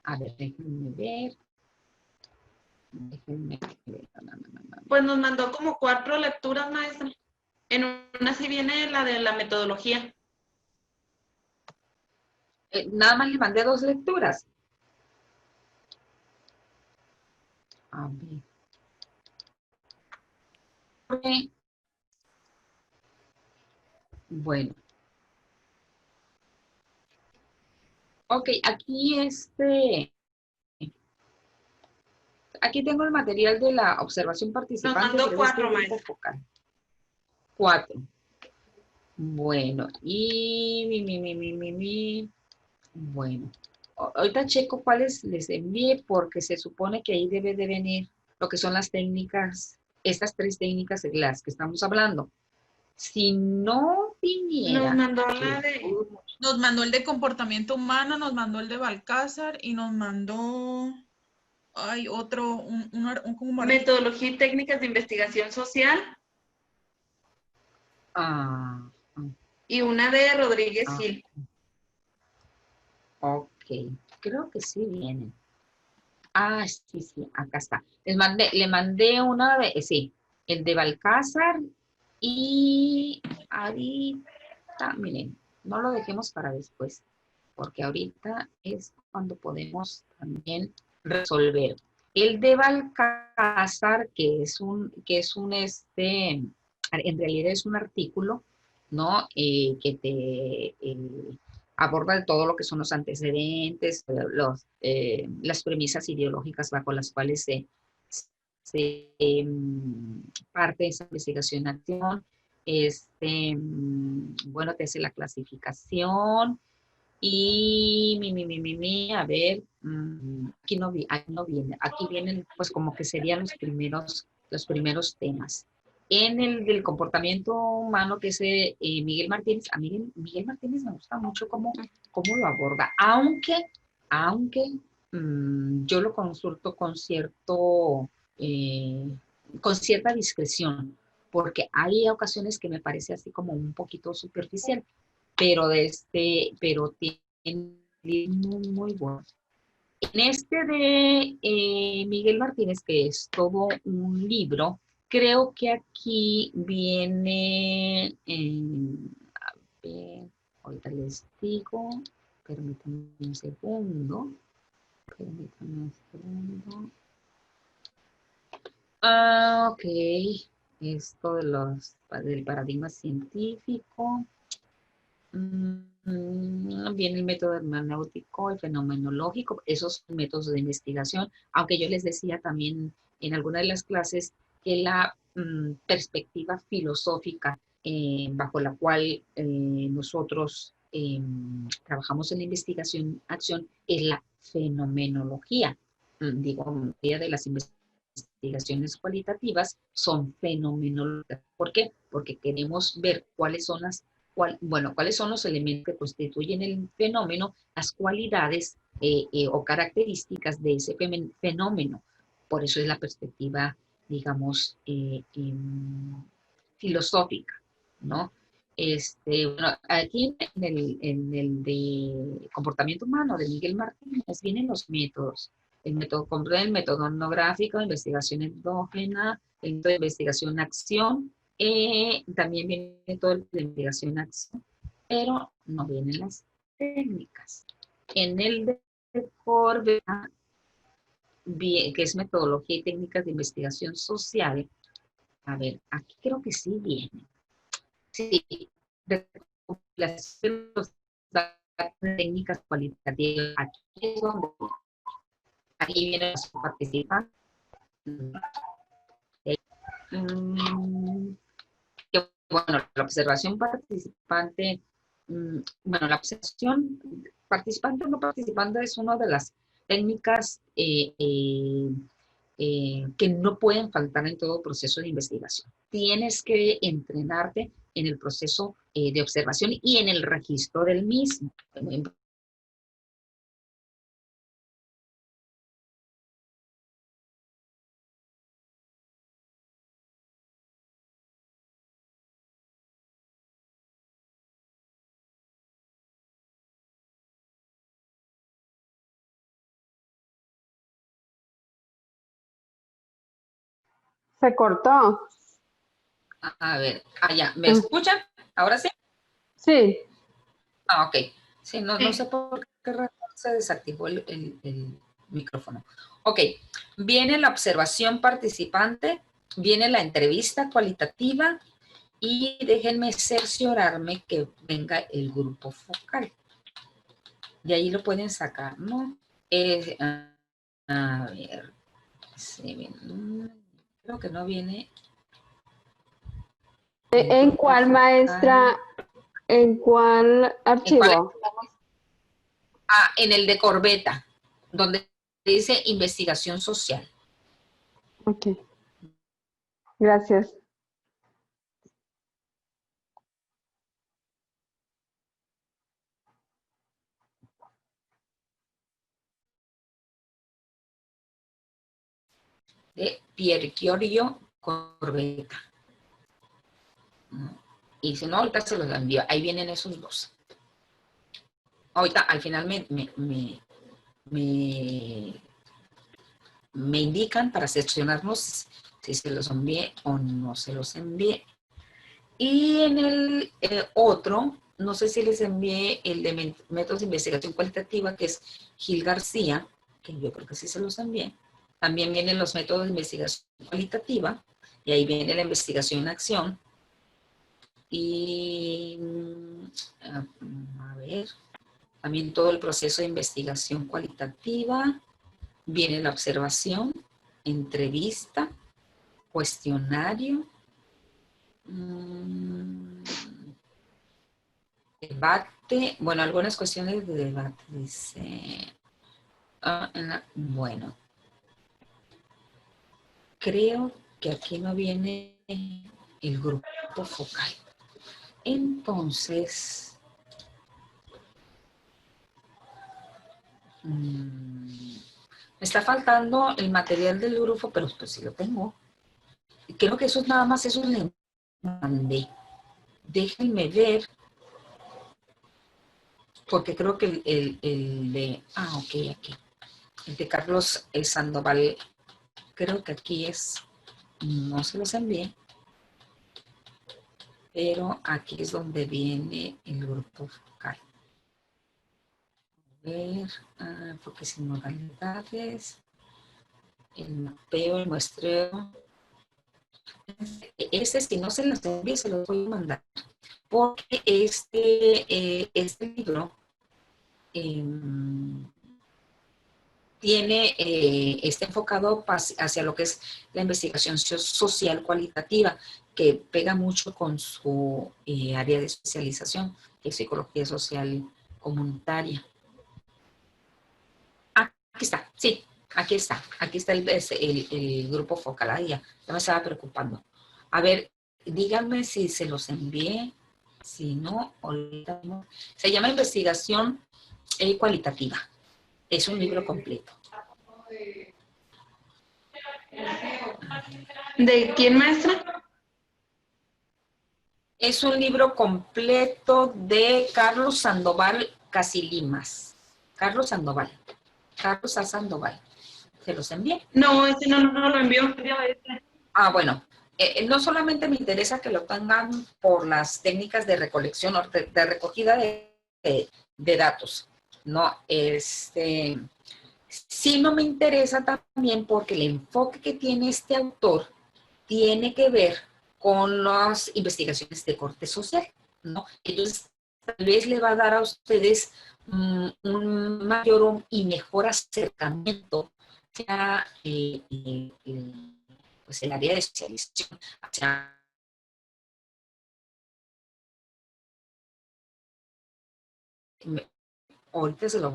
A ver, déjenme ver. Déjenme ver. Pues nos mandó como 4 lecturas, maestra. En una sí viene la de la metodología. Nada más le mandé 2 lecturas. A ver. Bueno. Ok, aquí tengo el material de la observación participante. Nos mandó pero 4, grupo maestra. focal. 4. Bueno, y bueno, ahorita checo cuáles les envié porque se supone que ahí debe de venir lo que son las técnicas, estas 3 técnicas de las que estamos hablando. Si no viniera... Nos mandó la de... Nos mandó el de comportamiento humano, nos mandó el de Balcázar y nos mandó... Hay otro, como metodología y técnicas de investigación social. Y una de Rodríguez Gil. Ok, creo que sí vienen. Sí, acá está. Le mandé una de, sí, el de Balcázar y ahorita, miren, no lo dejemos para después, porque ahorita es cuando podemos también resolver. El de Balcázar, en realidad es un artículo, ¿no? Que te aborda todo lo que son los antecedentes, las premisas ideológicas bajo las cuales parte de esa investigación-acción. Bueno, te hace la clasificación y a ver, aquí no viene, aquí vienen pues como que serían los primeros temas. En el del comportamiento humano, que es Miguel Martínez, a Miguel Martínez me gusta mucho cómo lo aborda, aunque yo lo consulto con cierta discreción, porque hay ocasiones que me parece así como un poquito superficial, pero tiene muy, muy bueno. En este de Miguel Martínez, que es todo un libro, creo que aquí viene, a ver, ahorita les digo, permítanme un segundo. Ok, esto del paradigma científico. Viene el método hermenéutico, el fenomenológico, esos métodos de investigación, aunque yo les decía también en alguna de las clases que la perspectiva filosófica bajo la cual nosotros trabajamos en la investigación-acción es la fenomenología. Digo, la mayoría de las investigaciones cualitativas son fenomenológicas. ¿Por qué? Porque queremos ver cuáles son los elementos que constituyen el fenómeno, las cualidades o características de ese fenómeno. Por eso es la perspectiva, digamos, filosófica, ¿no? Bueno, aquí en el de comportamiento humano de Miguel Martínez vienen los métodos. El método etnográfico, investigación endógena, el método de investigación-acción, también viene todo el de investigación-acción, pero no vienen las técnicas. En el de Corbera, que es metodología y técnicas de investigación social, a ver, aquí creo que sí viene. Sí, recopilación de los datos de técnicas cualitativas. Aquí viene los participantes. Bueno, la observación participante, bueno, la observación participante o no participante es una de las técnicas que no pueden faltar en todo proceso de investigación. Tienes que entrenarte en el proceso de observación y en el registro del mismo. Se cortó. A ver, allá. ¿Me escuchan? ¿Ahora sí? Sí. Ah, ok. Sí, no sé por qué razón se desactivó el micrófono. Ok. Viene la observación participante, viene la entrevista cualitativa y déjenme cerciorarme que venga el grupo focal. De ahí lo pueden sacar, ¿no? A ver. Sí, creo que no viene. ¿En cuál, maestra? ¿En cuál archivo? En el de Corbeta, donde dice investigación social. Ok. Gracias. De Pier Giorgio Corbeta. Y si no, ahorita se los envío. Ahí vienen esos dos. Ahorita, al final me indican para seleccionarnos si se los envié o no se los envié. Y en el otro, no sé si les envié el de métodos de investigación cualitativa, que es Gil García, que yo creo que sí se los envié. También vienen los métodos de investigación cualitativa, y ahí viene la investigación en acción. Y, a ver, también todo el proceso de investigación cualitativa. Viene la observación, entrevista, cuestionario, debate, bueno, algunas cuestiones de debate, dice, bueno, creo que aquí no viene el grupo focal. Entonces, me está faltando el material del grupo, pero pues sí lo tengo. Creo que eso nada más, eso le mandé. Déjenme ver, porque creo que el de, ok, aquí. El de Carlos Sandoval, creo que aquí es, no se los envié, pero aquí es donde viene el grupo focal. A ver, porque sin modalidades, el mapeo, el muestreo. Este, si no se los envío, se los voy a mandar. Porque este libro está enfocado hacia lo que es la investigación social cualitativa, que pega mucho con su área de especialización, que es psicología social comunitaria. Aquí está, sí, aquí está el grupo focal. Ahí ya me estaba preocupando. A ver, díganme si se los envié, si no, ahorita no. Se llama Investigación Cualitativa. Es un libro completo. ¿De quién, maestra? Es un libro completo de Carlos Sandoval Casilimas. Carlos Sandoval. Carlos A. Sandoval. ¿Se los envié? No, ese no lo envió. Bueno. No solamente me interesa que lo tengan por las técnicas de recolección o de recogida de datos. No, sí no me interesa también porque el enfoque que tiene este autor tiene que ver con las investigaciones de corte social, ¿no? Entonces, tal vez le va a dar a ustedes un mayor y mejor acercamiento hacia pues el área de especialización, hacia ahorita se los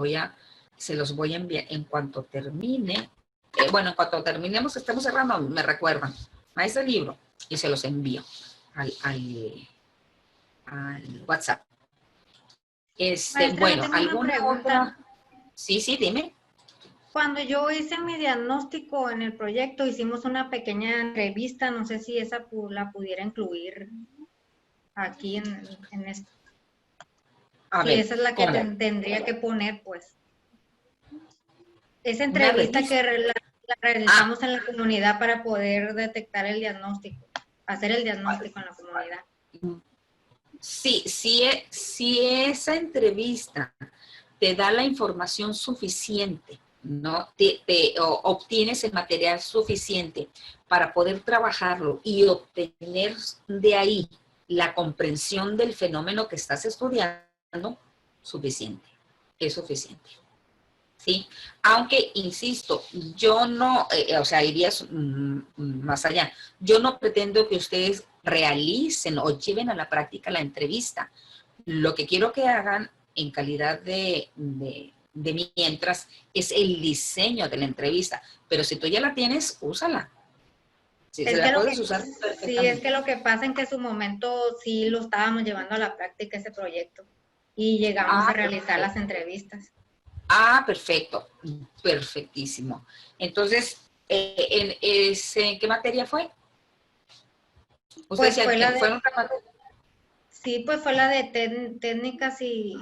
voy a enviar en cuanto termine. Bueno, en cuanto terminemos, estamos cerrando, me recuerdan. Maestra libro y se los envío al WhatsApp. Maestra, Bueno, tengo una ¿alguna pregunta. otra? Sí, dime. Cuando yo hice mi diagnóstico en el proyecto, hicimos una pequeña entrevista, no sé si esa la pudiera incluir aquí en esto. A Sí, ver, esa es la que ¿cómo? tendría que poner, pues. Esa entrevista que la realizamos en la comunidad para poder detectar el diagnóstico, hacer el diagnóstico en la comunidad. Sí, si esa entrevista te da la información suficiente, ¿no? Obtienes el material suficiente para poder trabajarlo y obtener de ahí la comprensión del fenómeno que estás estudiando, suficiente, es suficiente. ¿Sí? Aunque, insisto, yo no, o sea, iría más allá. Yo no pretendo que ustedes realicen o lleven a la práctica la entrevista. Lo que quiero que hagan en calidad de mientras es el diseño de la entrevista. Pero si tú ya la tienes, úsala. Sí, se la puedes usar perfectamente. Sí, es que lo que pasa es que en su momento sí lo estábamos llevando a la práctica ese proyecto y llegamos a realizar las entrevistas. Ah, perfecto. Perfectísimo. Entonces, ¿en qué materia fue? Pues fue la de, sí, pues fue la de técnicas y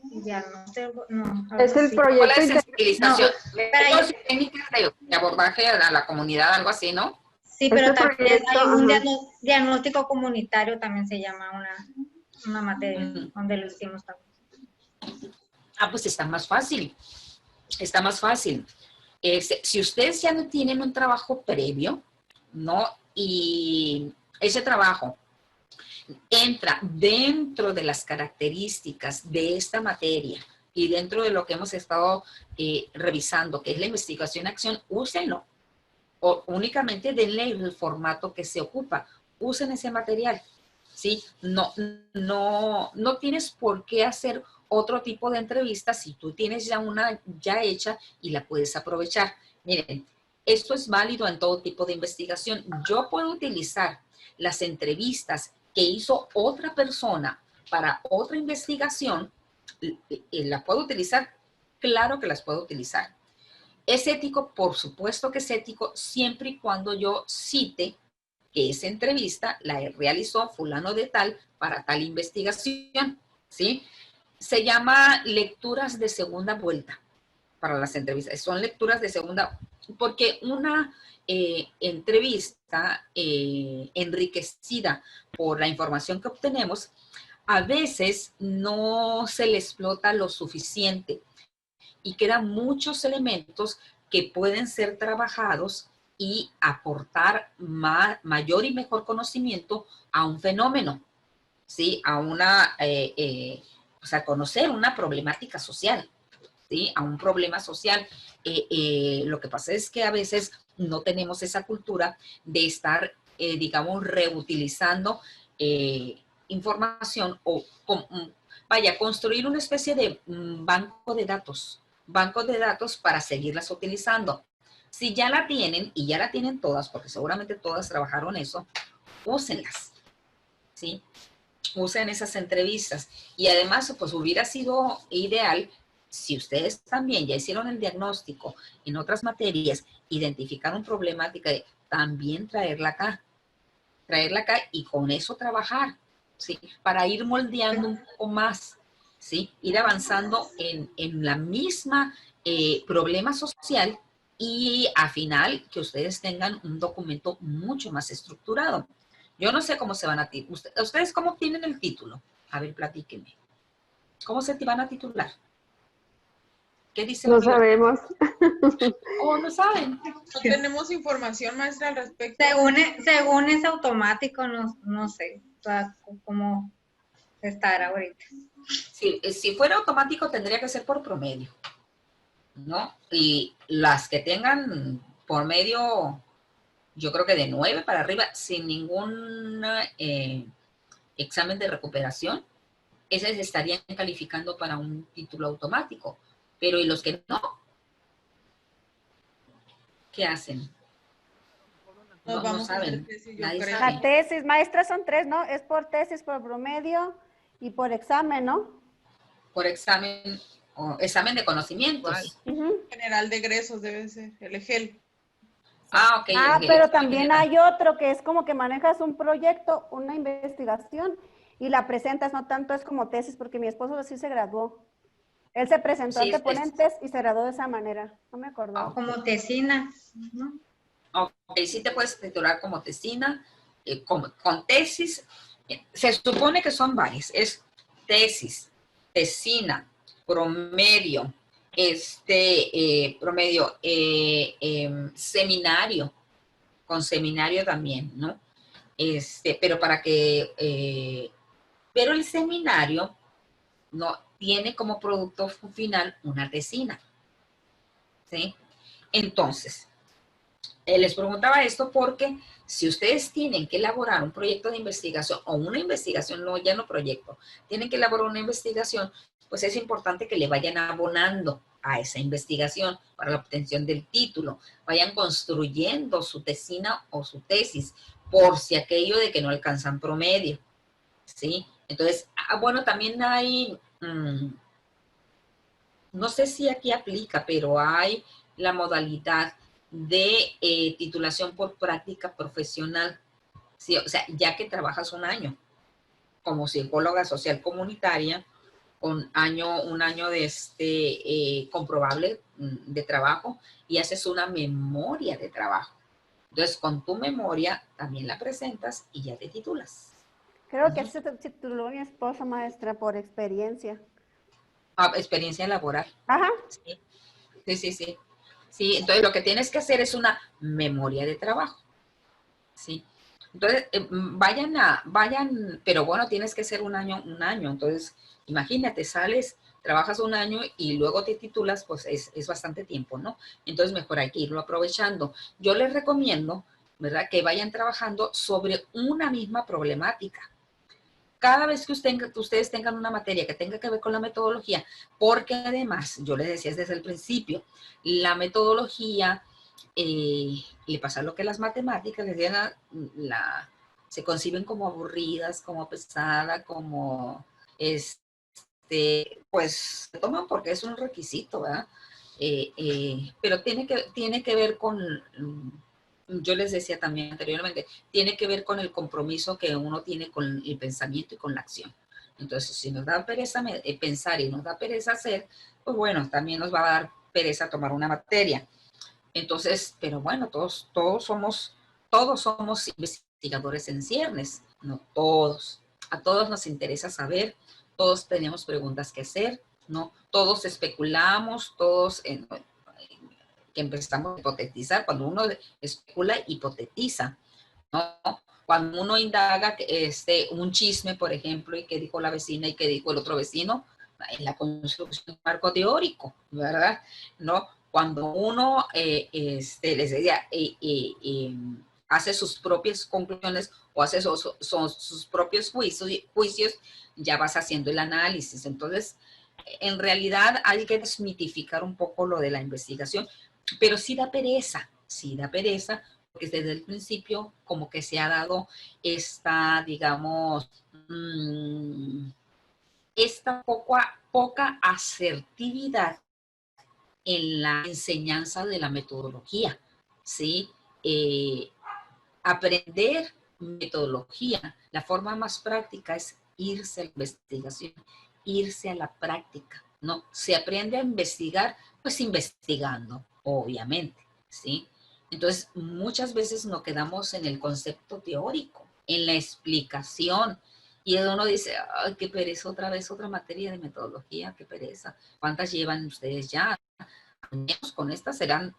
diagnóstico. No, es el sí. proyecto ¿Cuál es sensibilización? No, Técnicas de abordaje a la comunidad, algo así, ¿no? Sí, pero este también proyecto, hay un ajá. diagnóstico comunitario, también se llama una materia, donde lo hicimos también. Ah, pues está más fácil. Está más fácil. Si ustedes ya no tienen un trabajo previo, ¿no? Y ese trabajo entra dentro de las características de esta materia y dentro de lo que hemos estado revisando, que es la investigación-acción, úsenlo. O únicamente denle el formato que se ocupa. Usen ese material, ¿sí? No tienes por qué hacer otro tipo de entrevista si tú tienes ya una ya hecha y la puedes aprovechar. Miren, esto es válido en todo tipo de investigación. Yo puedo utilizar las entrevistas que hizo otra persona para otra investigación, ¿las puedo utilizar? Claro que las puedo utilizar. ¿Es ético? Por supuesto que es ético, siempre y cuando yo cite que esa entrevista la realizó fulano de tal para tal investigación, ¿sí? Se llama lecturas de segunda vuelta para las entrevistas. Son lecturas de segunda, porque una entrevista enriquecida por la información que obtenemos, a veces no se le explota lo suficiente y quedan muchos elementos que pueden ser trabajados y aportar mayor y mejor conocimiento a un fenómeno, ¿sí? A conocer una problemática social, ¿sí? A un problema social. Lo que pasa es que a veces no tenemos esa cultura de estar, digamos, reutilizando información o, construir una especie de banco de datos para seguirlas utilizando. Si ya la tienen, y ya la tienen todas, porque seguramente todas trabajaron eso, úsenlas, ¿sí? Usen esas entrevistas. Y además, pues hubiera sido ideal si ustedes también ya hicieron el diagnóstico en otras materias, identificaron problemática, también traerla acá y con eso trabajar, ¿sí? Para ir moldeando un poco más, ¿sí? Ir avanzando en la misma problema social y al final que ustedes tengan un documento mucho más estructurado. Yo no sé cómo se van a titular. ¿Ustedes cómo obtienen el título? A ver, platíquenme. ¿Cómo se te van a titular? ¿Qué dice? No sabemos. ¿O no saben? No tenemos información, maestra, al respecto. Según es automático, no sé cómo estará ahorita. Si fuera automático tendría que ser por promedio, ¿no? Y las que tengan por medio, yo creo que de 9 para arriba, sin ningún examen de recuperación, esas estarían calificando para un título automático. Pero ¿y los que no? ¿Qué hacen? No saben. La tesis, maestra, son 3, ¿no? Es por tesis, por promedio y por examen, ¿no? Por examen, o examen de conocimientos. General de egresos debe ser, el EGEL. Ah, ok. Pero también hay otro que es como que manejas un proyecto, una investigación y la presentas, no tanto es como tesis, porque mi esposo así se graduó. Él se presentó Sí, ante ponentes y se graduó de esa manera. No me acuerdo. Como tesina, ¿no? Ok, sí te puedes titular como tesina, con tesis. Se supone que son varias. Es tesis, tesina, promedio, seminario, con seminario también, ¿no? Pero el seminario no tiene como producto final una tesina, ¿sí? Entonces, les preguntaba esto porque si ustedes tienen que elaborar un proyecto de investigación o una investigación, no, ya no proyecto, tienen que elaborar una investigación, pues es importante que le vayan abonando a esa investigación para la obtención del título, vayan construyendo su tesina o su tesis por si aquello de que no alcanzan promedio, ¿sí? Entonces, bueno, también hay, no sé si aquí aplica, pero hay la modalidad de titulación por práctica profesional, ¿sí? O sea, ya que trabajas un año como psicóloga social comunitaria, con un año de comprobable de trabajo y haces una memoria de trabajo. Entonces, con tu memoria también la presentas y ya te titulas. Creo que se tituló mi esposa, maestra, por experiencia. Experiencia laboral. Ajá. Sí. Sí, entonces lo que tienes que hacer es una memoria de trabajo. Sí. Entonces, vayan, pero bueno, tienes que ser un año. Entonces, imagínate, sales, trabajas un año y luego te titulas, pues es bastante tiempo, ¿no? Entonces, mejor hay que irlo aprovechando. Yo les recomiendo, ¿verdad?, que vayan trabajando sobre una misma problemática. Cada vez que ustedes tengan una materia que tenga que ver con la metodología, porque además, yo les decía desde el principio, la metodología, le pasa lo que las matemáticas, se conciben como aburridas, como pesadas, como, pues, se toman porque es un requisito, ¿verdad? Pero tiene que ver con... Yo les decía también anteriormente, tiene que ver con el compromiso que uno tiene con el pensamiento y con la acción. Entonces, si nos da pereza pensar y nos da pereza hacer, pues bueno, también nos va a dar pereza tomar una materia. Entonces, pero bueno, todos somos investigadores en ciernes, no todos. A todos nos interesa saber, todos tenemos preguntas que hacer, ¿no? Todos especulamos, todos... que empezamos a hipotetizar, cuando uno especula, hipotetiza, ¿no? Cuando uno indaga un chisme, por ejemplo, y qué dijo la vecina y qué dijo el otro vecino, en la construcción de un marco teórico, ¿verdad? ¿No? Cuando uno, les decía, hace sus propias conclusiones o hace sus propios juicios, ya vas haciendo el análisis. Entonces, en realidad hay que desmitificar un poco lo de la investigación, pero sí da pereza, porque desde el principio como que se ha dado esta, digamos, esta poca asertividad en la enseñanza de la metodología, ¿sí? Aprender metodología, la forma más práctica es irse a la investigación, irse a la práctica, ¿no? Se aprende a investigar, pues investigando, obviamente, ¿sí? Entonces, muchas veces nos quedamos en el concepto teórico, en la explicación, y uno dice, ay, qué pereza, otra vez otra materia de metodología, qué pereza. ¿Cuántas llevan ustedes ya? Al menos con estas serán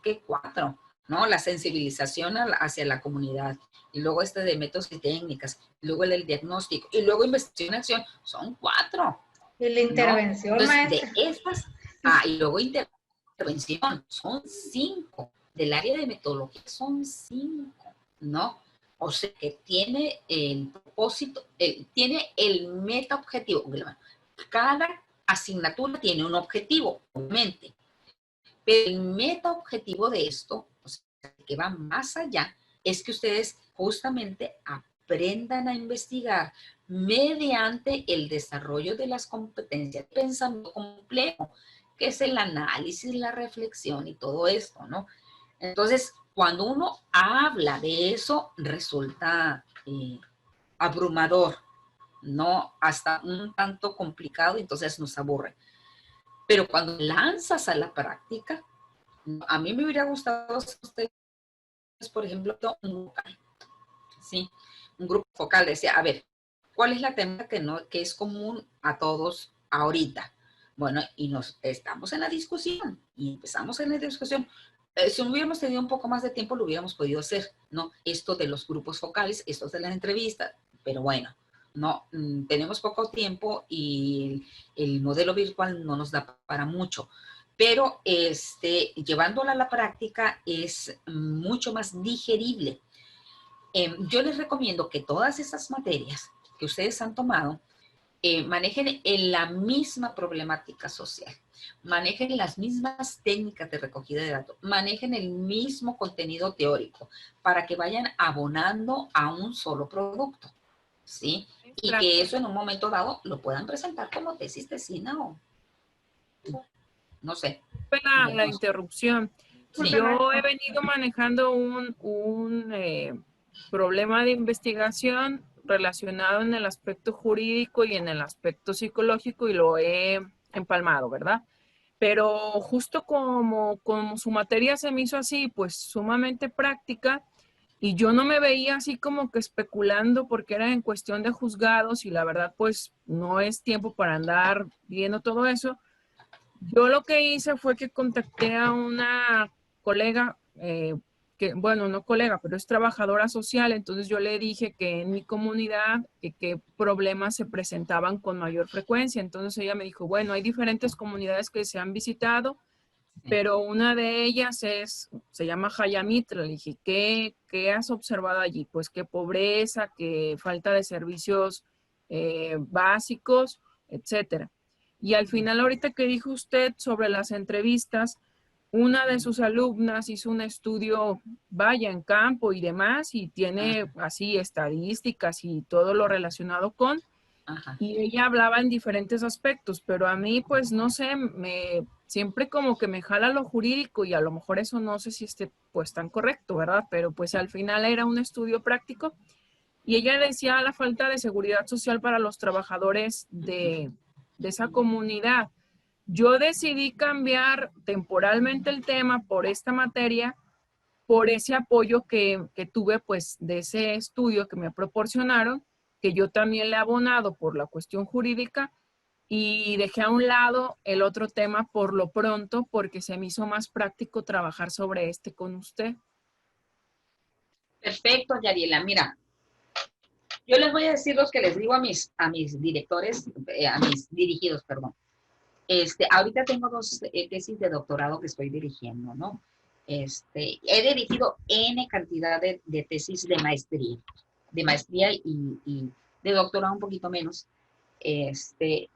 ¿qué? 4, ¿no? La sensibilización hacia la comunidad, y luego de métodos y técnicas, y luego el diagnóstico, y luego investigación y acción, son 4. Y la intervención, ¿no? Entonces, maestra. de estas, y luego intervención, son 5. Del área de metodología son 5, ¿no? O sea, que tiene el propósito, tiene el meta objetivo. Cada asignatura tiene un objetivo, obviamente. Pero el meta objetivo de esto, o sea, que va más allá, es que ustedes justamente aprendan a investigar mediante el desarrollo de las competencias de pensamiento complejo, que es el análisis, la reflexión y todo esto, ¿no? Entonces, cuando uno habla de eso, resulta abrumador, ¿no? Hasta un tanto complicado, entonces nos aburre. Pero cuando lanzas a la práctica, a mí me hubiera gustado ustedes, por ejemplo, un grupo focal, ¿sí? Un grupo focal decía, a ver, ¿cuál es la temática que es común a todos ahorita? Bueno, y estamos en la discusión, y empezamos en la discusión. Si hubiéramos tenido un poco más de tiempo, lo hubiéramos podido hacer, ¿no? Esto de los grupos focales, esto de las entrevistas, pero bueno, no, tenemos poco tiempo y el modelo virtual no nos da para mucho. Pero llevándola a la práctica es mucho más digerible. Yo les recomiendo que todas esas materias que ustedes han tomado manejen en la misma problemática social, manejen las mismas técnicas de recogida de datos, manejen el mismo contenido teórico para que vayan abonando a un solo producto, ¿sí? Y que eso en un momento dado lo puedan presentar como tesis, tesina o no sé. La interrupción. Sí. Yo he venido manejando un problema de investigación relacionado en el aspecto jurídico y en el aspecto psicológico y lo he empalmado, ¿verdad? Pero justo como su materia se me hizo así, pues sumamente práctica, y yo no me veía así como que especulando porque era en cuestión de juzgados y la verdad pues no es tiempo para andar viendo todo eso. Yo lo que hice fue que contacté a una colega, que, bueno, no colega, pero es trabajadora social, entonces yo le dije que en mi comunidad qué problemas se presentaban con mayor frecuencia. Entonces ella me dijo, bueno, hay diferentes comunidades que se han visitado, pero una de ellas se llama Jayamitra. Le dije, ¿qué has observado allí? Pues que pobreza, que falta de servicios básicos, etcétera. Y al final, ahorita que dijo usted sobre las entrevistas, una de sus alumnas hizo un estudio, vaya, en campo y demás, y tiene así estadísticas y todo lo relacionado con, y ella hablaba en diferentes aspectos, pero a mí, pues, no sé, siempre como que me jala lo jurídico y a lo mejor eso no sé si esté, pues, tan correcto, ¿verdad? Pero, pues, al final era un estudio práctico y ella decía la falta de seguridad social para los trabajadores de esa comunidad. Yo decidí cambiar temporalmente el tema por esta materia, por ese apoyo que tuve pues de ese estudio que me proporcionaron, que yo también le he abonado por la cuestión jurídica, y dejé a un lado el otro tema por lo pronto porque se me hizo más práctico trabajar sobre este con usted. Perfecto, Yariela. Mira, yo les voy a decir los que les digo a mis directores, a mis dirigidos, perdón. Ahorita tengo 2 tesis de doctorado que estoy dirigiendo, ¿no? He dirigido N cantidad de tesis de maestría y de doctorado un poquito menos,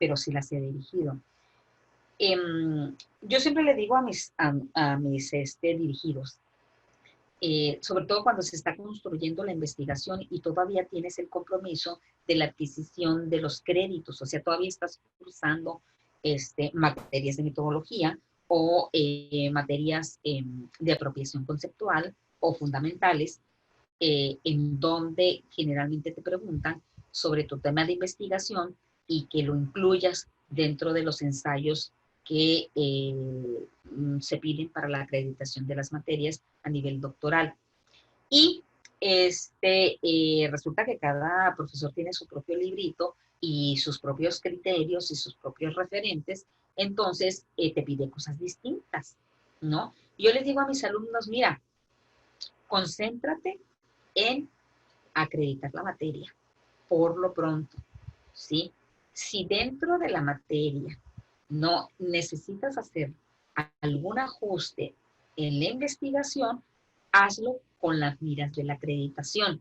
pero sí las he dirigido. Yo siempre le digo a mis dirigidos, sobre todo cuando se está construyendo la investigación y todavía tienes el compromiso de la adquisición de los créditos, o sea, todavía estás cursando materias de metodología o materias de apropiación conceptual o fundamentales, en donde generalmente te preguntan sobre tu tema de investigación y que lo incluyas dentro de los ensayos que se piden para la acreditación de las materias a nivel doctoral. Y resulta que cada profesor tiene su propio librito y sus propios criterios y sus propios referentes, entonces te pide cosas distintas, ¿no? Yo les digo a mis alumnos, mira, concéntrate en acreditar la materia, por lo pronto, ¿sí? Si dentro de la materia no necesitas hacer algún ajuste en la investigación, hazlo con las miras de la acreditación,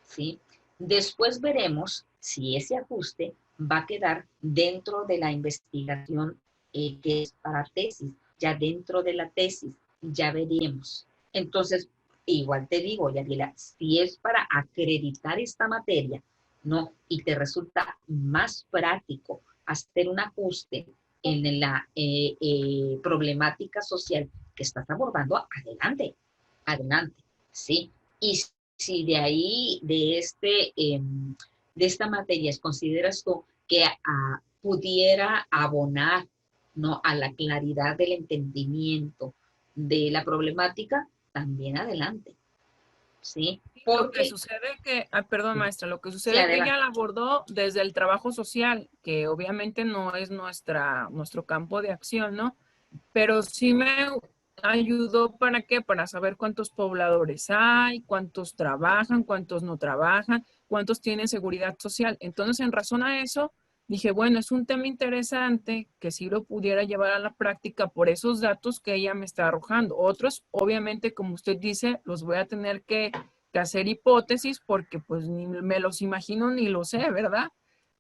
¿sí? Después veremos si ese ajuste va a quedar dentro de la investigación que es para tesis. Ya dentro de la tesis, ya veremos. Entonces, igual te digo, Yariela, si es para acreditar esta materia, ¿no? Y te resulta más práctico hacer un ajuste en la problemática social que estás abordando, adelante, adelante, ¿sí? Y si de ahí, de esta materia, consideras tú que pudiera abonar ¿no? A la claridad del entendimiento de la problemática, también adelante, ¿sí? Lo que Porque, sucede que, perdón, maestra, lo que sí, sucede es que adelante. ella la abordó desde el trabajo social, que obviamente no es nuestro campo de acción, ¿no? Pero sí me ayudó ¿para qué? Para saber cuántos pobladores hay, cuántos trabajan, cuántos no trabajan, cuántos tienen seguridad social. Entonces, en razón a eso, dije, bueno, es un tema interesante que sí lo pudiera llevar a la práctica por esos datos que ella me está arrojando. Otros, obviamente, como usted dice, los voy a tener que hacer hipótesis porque pues ni me los imagino ni lo sé, ¿verdad?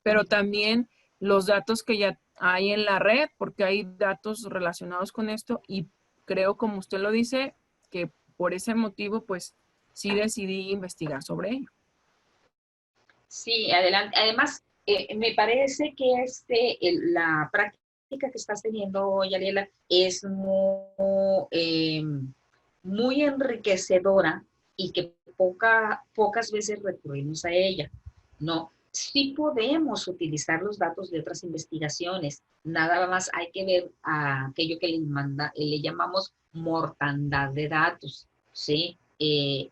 Pero también los datos que ya hay en la red, porque hay datos relacionados con esto y creo, como usted lo dice, que por ese motivo, pues sí decidí investigar sobre ello. Sí, adelante. Además, me parece que la práctica que estás teniendo, Yariela, es muy enriquecedora y que pocas veces recurrimos a ella, ¿no? Sí podemos utilizar los datos de otras investigaciones, nada más hay que ver a aquello que le llamamos mortandad de datos, ¿sí?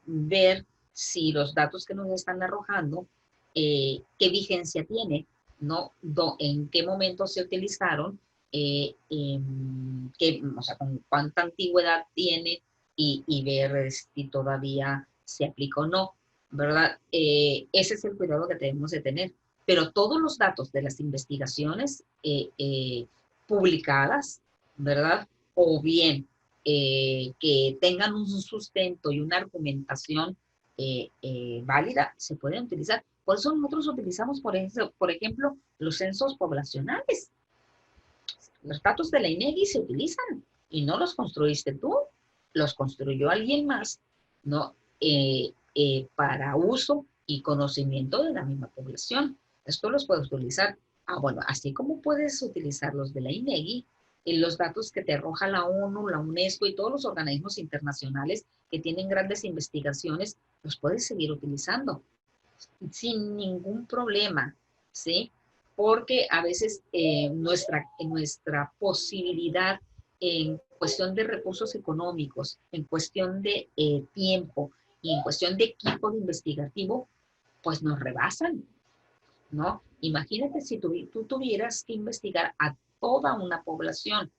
Ver si los datos que nos están arrojando, qué vigencia tiene, ¿no? En qué momento se utilizaron, o sea, con cuánta antigüedad tiene y ver si todavía se aplica o no, ¿verdad? Ese es el cuidado que debemos de tener. Pero todos los datos de las investigaciones publicadas, ¿verdad? O bien que tengan un sustento y una argumentación válida, se pueden utilizar. Por eso nosotros utilizamos, por ejemplo, los censos poblacionales. Los datos de la INEGI se utilizan y no los construiste tú, los construyó alguien más, ¿no? Para uso y conocimiento de la misma población. Esto los puedes utilizar. Bueno, así como puedes utilizar los de la INEGI, los datos que te arroja la ONU, la UNESCO y todos los organismos internacionales que tienen grandes investigaciones, los puedes seguir utilizando sin ningún problema, ¿sí? Porque a veces nuestra posibilidad en cuestión de recursos económicos, en cuestión de tiempo y en cuestión de equipo de investigativo, pues nos rebasan, ¿no? Imagínate si tú tuvieras que investigar a toda una población,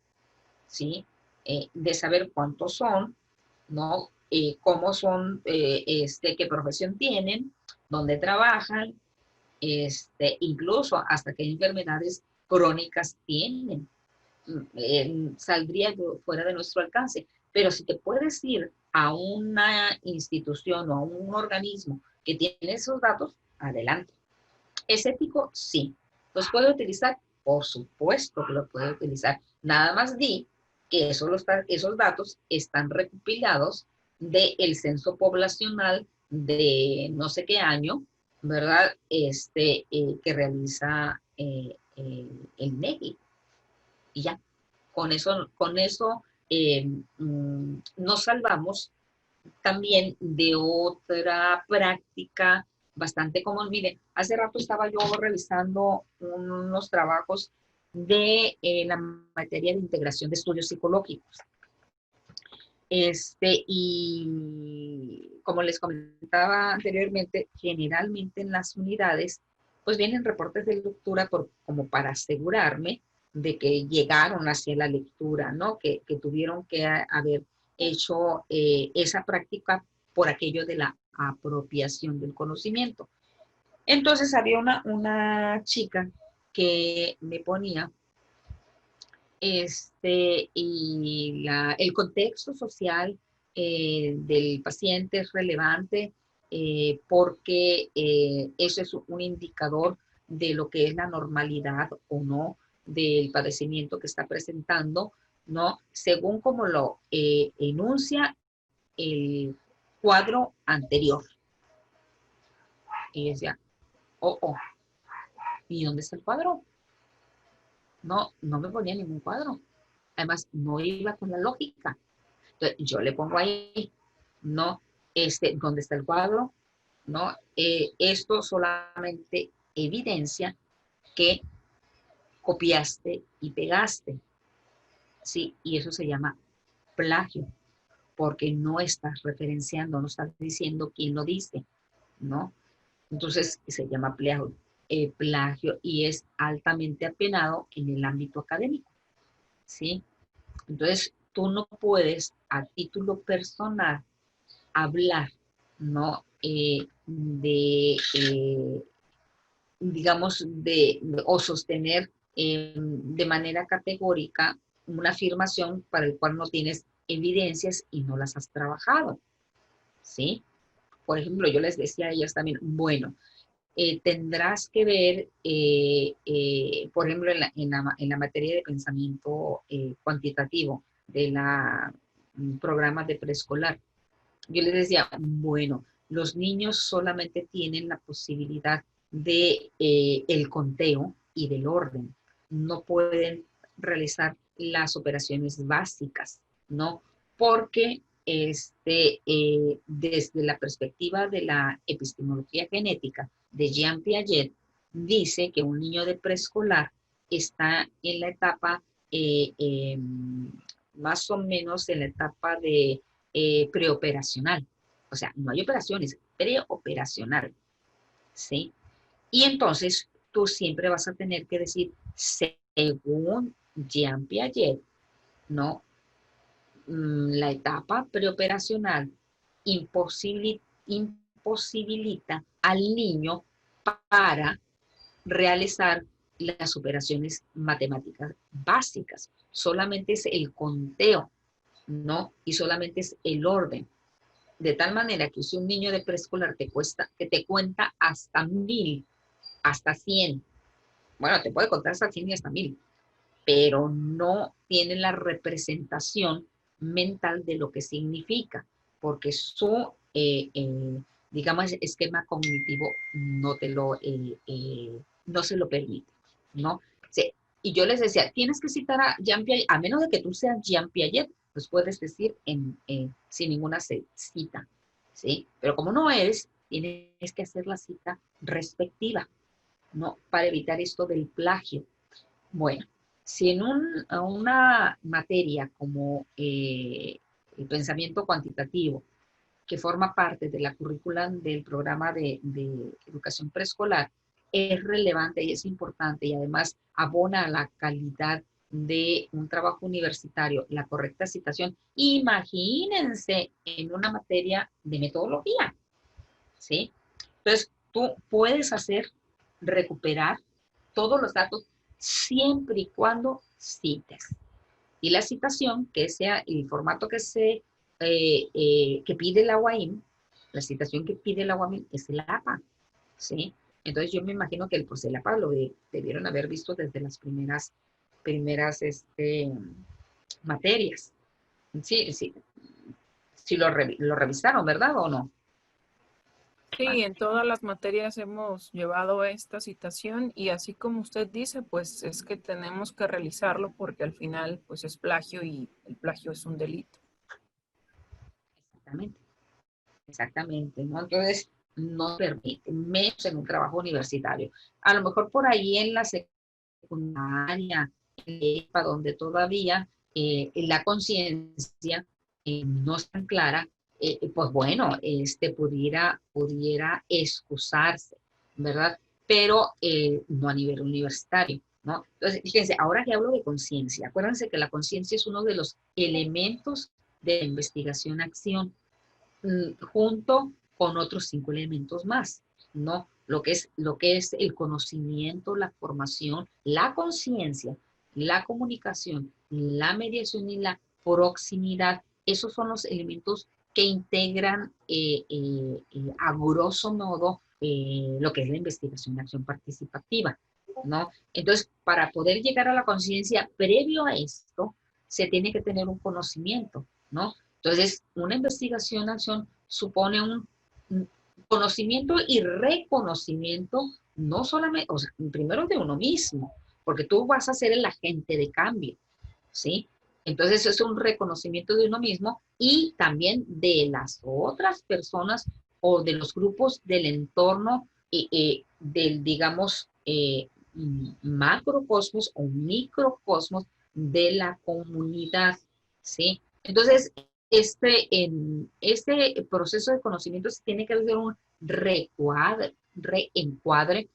¿sí? De saber cuántos son, ¿no? Cómo son, qué profesión tienen, dónde trabajan, incluso hasta qué enfermedades crónicas tienen. Saldría fuera de nuestro alcance. Pero si te puedes ir a una institución o a un organismo que tiene esos datos, adelante. ¿Es ético? Sí. ¿Los puede utilizar? Por supuesto que lo puede utilizar. Nada más di que esos datos están recopilados del censo poblacional de no sé qué año, ¿verdad? Que realiza el INEGI. Y ya, con eso nos salvamos también de otra práctica bastante común. Miren, hace rato estaba yo revisando unos trabajos de la materia de integración de estudios psicológicos. Y como les comentaba anteriormente, generalmente en las unidades, pues vienen reportes de lectura como para asegurarme de que llegaron hacia la lectura, ¿no? Que tuvieron que haber hecho esa práctica por aquello de la apropiación del conocimiento. Entonces había una chica que me ponía y el contexto social del paciente es relevante porque eso es un indicador de lo que es la normalidad o no del padecimiento que está presentando, ¿no? Según como lo enuncia el cuadro anterior. Y decía, ¿y dónde está el cuadro? No me ponía ningún cuadro. Además, no iba con la lógica. Entonces, yo le pongo ahí, ¿no? ¿Dónde está el cuadro? ¿No? Esto solamente evidencia que copiaste y pegaste, ¿sí? Y eso se llama plagio, porque no estás referenciando, no estás diciendo quién lo dice, ¿no? Entonces se llama plagio y es altamente apenado en el ámbito académico, ¿sí? Entonces tú no puedes a título personal hablar, ¿no? Digamos, o sostener de manera categórica una afirmación para el cual no tienes evidencias y no las has trabajado, ¿sí? Por ejemplo, yo les decía a ellas también, bueno, tendrás que ver, por ejemplo, en la materia de pensamiento cuantitativo de la programa de preescolar. Yo les decía, bueno, los niños solamente tienen la posibilidad de el conteo y del orden. No pueden realizar las operaciones básicas, ¿no? Porque desde la perspectiva de la epistemología genética de Jean Piaget, dice que un niño de preescolar está en la etapa, más o menos en la etapa de preoperacional. O sea, no hay operaciones, preoperacional, ¿sí? Y entonces tú siempre vas a tener que decir, según Jean Piaget, ¿no? La etapa preoperacional imposibilita al niño para realizar las operaciones matemáticas básicas. Solamente es el conteo, ¿no? Y solamente es el orden. De tal manera que si un niño de preescolar que te cuenta hasta 1000, hasta 100, bueno, te puede contar hasta 100 y hasta 1000, pero no tiene la representación mental de lo que significa, porque su, digamos, esquema cognitivo no se lo permite, ¿no? Sí. Y yo les decía, tienes que citar a Jean Piaget, a menos de que tú seas Jean Piaget, pues puedes decir sin ninguna cita, ¿sí? Pero como no eres, tienes que hacer la cita respectiva, ¿no? Para evitar esto del plagio. Bueno, si en una materia como el pensamiento cuantitativo, que forma parte de la currícula del programa de educación preescolar, es relevante y es importante y además abona a la calidad de un trabajo universitario, la correcta citación, imagínense en una materia de metodología, ¿sí? Entonces, tú puedes recuperar todos los datos siempre y cuando cites. Y la citación, que sea el formato que pide la UAM, la citación que pide la UAM es el APA, ¿sí? Entonces yo me imagino que el APA lo debieron haber visto desde las primeras materias. Sí lo revisaron, ¿verdad o no? Sí, en todas las materias hemos llevado esta citación y así como usted dice, pues es que tenemos que realizarlo porque al final pues es plagio y el plagio es un delito. Exactamente, ¿no? Entonces no permite, menos en un trabajo universitario. A lo mejor por ahí en la secundaria, donde todavía la conciencia no es tan clara, pues bueno, pudiera excusarse, ¿verdad? Pero no a nivel universitario, ¿no? Entonces, fíjense, ahora que hablo de conciencia, acuérdense que la conciencia es uno de los elementos de investigación-acción, junto con otros 5 elementos más, ¿no? Lo que es el conocimiento, la formación, la conciencia, la comunicación, la mediación y la proximidad. Esos son los elementos que integran a grosso modo lo que es la investigación-acción participativa, ¿no? Entonces, para poder llegar a la conciencia, previo a esto, se tiene que tener un conocimiento, ¿no? Entonces, una investigación-acción supone un conocimiento y reconocimiento, no solamente, o sea, primero de uno mismo, porque tú vas a ser el agente de cambio, ¿sí? Entonces, es un reconocimiento de uno mismo y también de las otras personas o de los grupos del entorno, del, digamos, macrocosmos o microcosmos de la comunidad, ¿sí? Entonces, en este proceso de conocimiento se tiene que hacer un reencuadre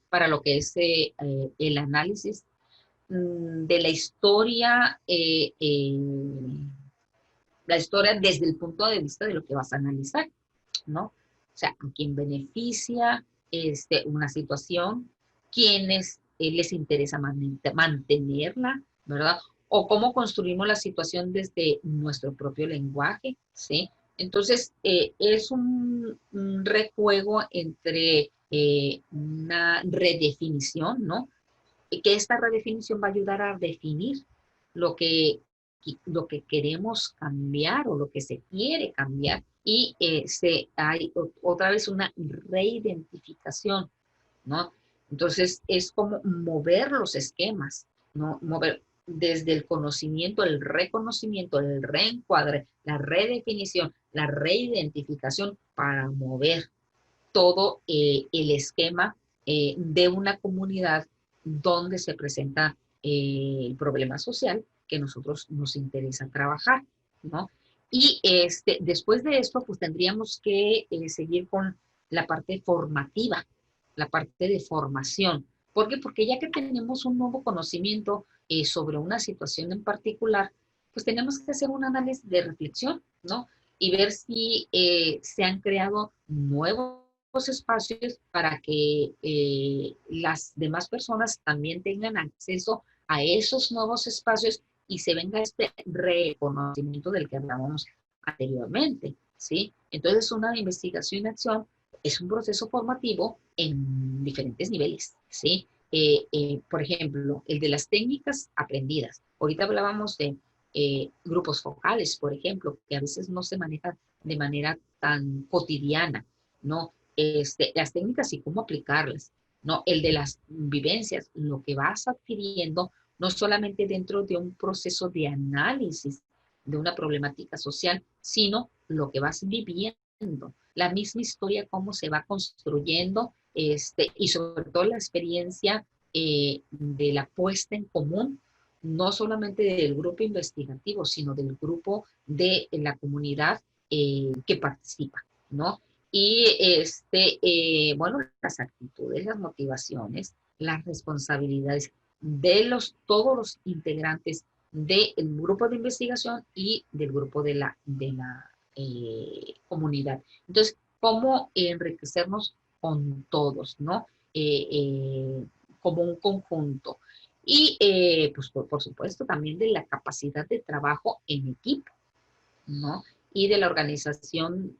para lo que es el análisis de la historia desde el punto de vista de lo que vas a analizar, ¿no? O sea, a quién beneficia una situación, quiénes les interesa mantenerla, ¿verdad? O cómo construimos la situación desde nuestro propio lenguaje, ¿sí? Entonces, es un rejuego entre una redefinición, ¿no? Y que esta redefinición va a ayudar a definir lo que, lo que queremos cambiar o lo que se quiere cambiar. Y hay otra vez una reidentificación, ¿no? Entonces, es como mover los esquemas, ¿no? Mover desde el conocimiento, el reconocimiento, el reencuadre, la redefinición, la reidentificación para mover todo el esquema de una comunidad donde se presenta el problema social que nosotros nos interesa trabajar, ¿no? Y después de esto, pues tendríamos que seguir con la parte formativa, la parte de formación. ¿Por qué? Porque ya que tenemos un nuevo conocimiento sobre una situación en particular, pues tenemos que hacer un análisis de reflexión, ¿no? Y ver si se han creado nuevos espacios para que las demás personas también tengan acceso a esos nuevos espacios y se venga este reconocimiento del que hablábamos anteriormente, ¿sí? Entonces, una investigación en acción es un proceso formativo en diferentes niveles, ¿sí? Por ejemplo, el de las técnicas aprendidas. Ahorita hablábamos de grupos focales, por ejemplo, que a veces no se manejan de manera tan cotidiana, ¿no? Las técnicas y cómo aplicarlas, ¿no? El de las vivencias, lo que vas adquiriendo, no solamente dentro de un proceso de análisis de una problemática social, sino lo que vas viviendo, la misma historia, cómo se va construyendo, y sobre todo la experiencia de la puesta en común, no solamente del grupo investigativo, sino del grupo de la comunidad que participa, ¿no? Y bueno, las actitudes, las motivaciones, las responsabilidades de todos los integrantes del grupo de investigación y del grupo de la comunidad. Entonces, ¿cómo enriquecernos con todos, ¿no? Como un conjunto. Y, pues, por supuesto, también de la capacidad de trabajo en equipo, ¿no? Y de la organización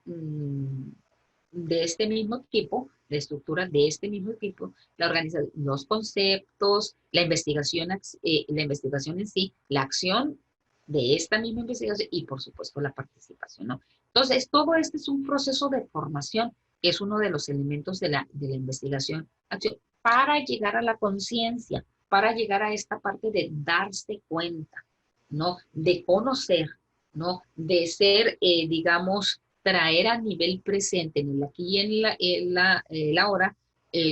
de este mismo equipo, la estructura de este mismo equipo, la organización, los conceptos, la investigación en sí, la acción de esta misma investigación y, por supuesto, la participación, ¿no? Entonces, todo este es un proceso de formación, que es uno de los elementos de la investigación acción, para llegar a la conciencia, para llegar a esta parte de darse cuenta, ¿no? De conocer, ¿no? De ser, digamos, traer a nivel presente, en el aquí y en la ahora,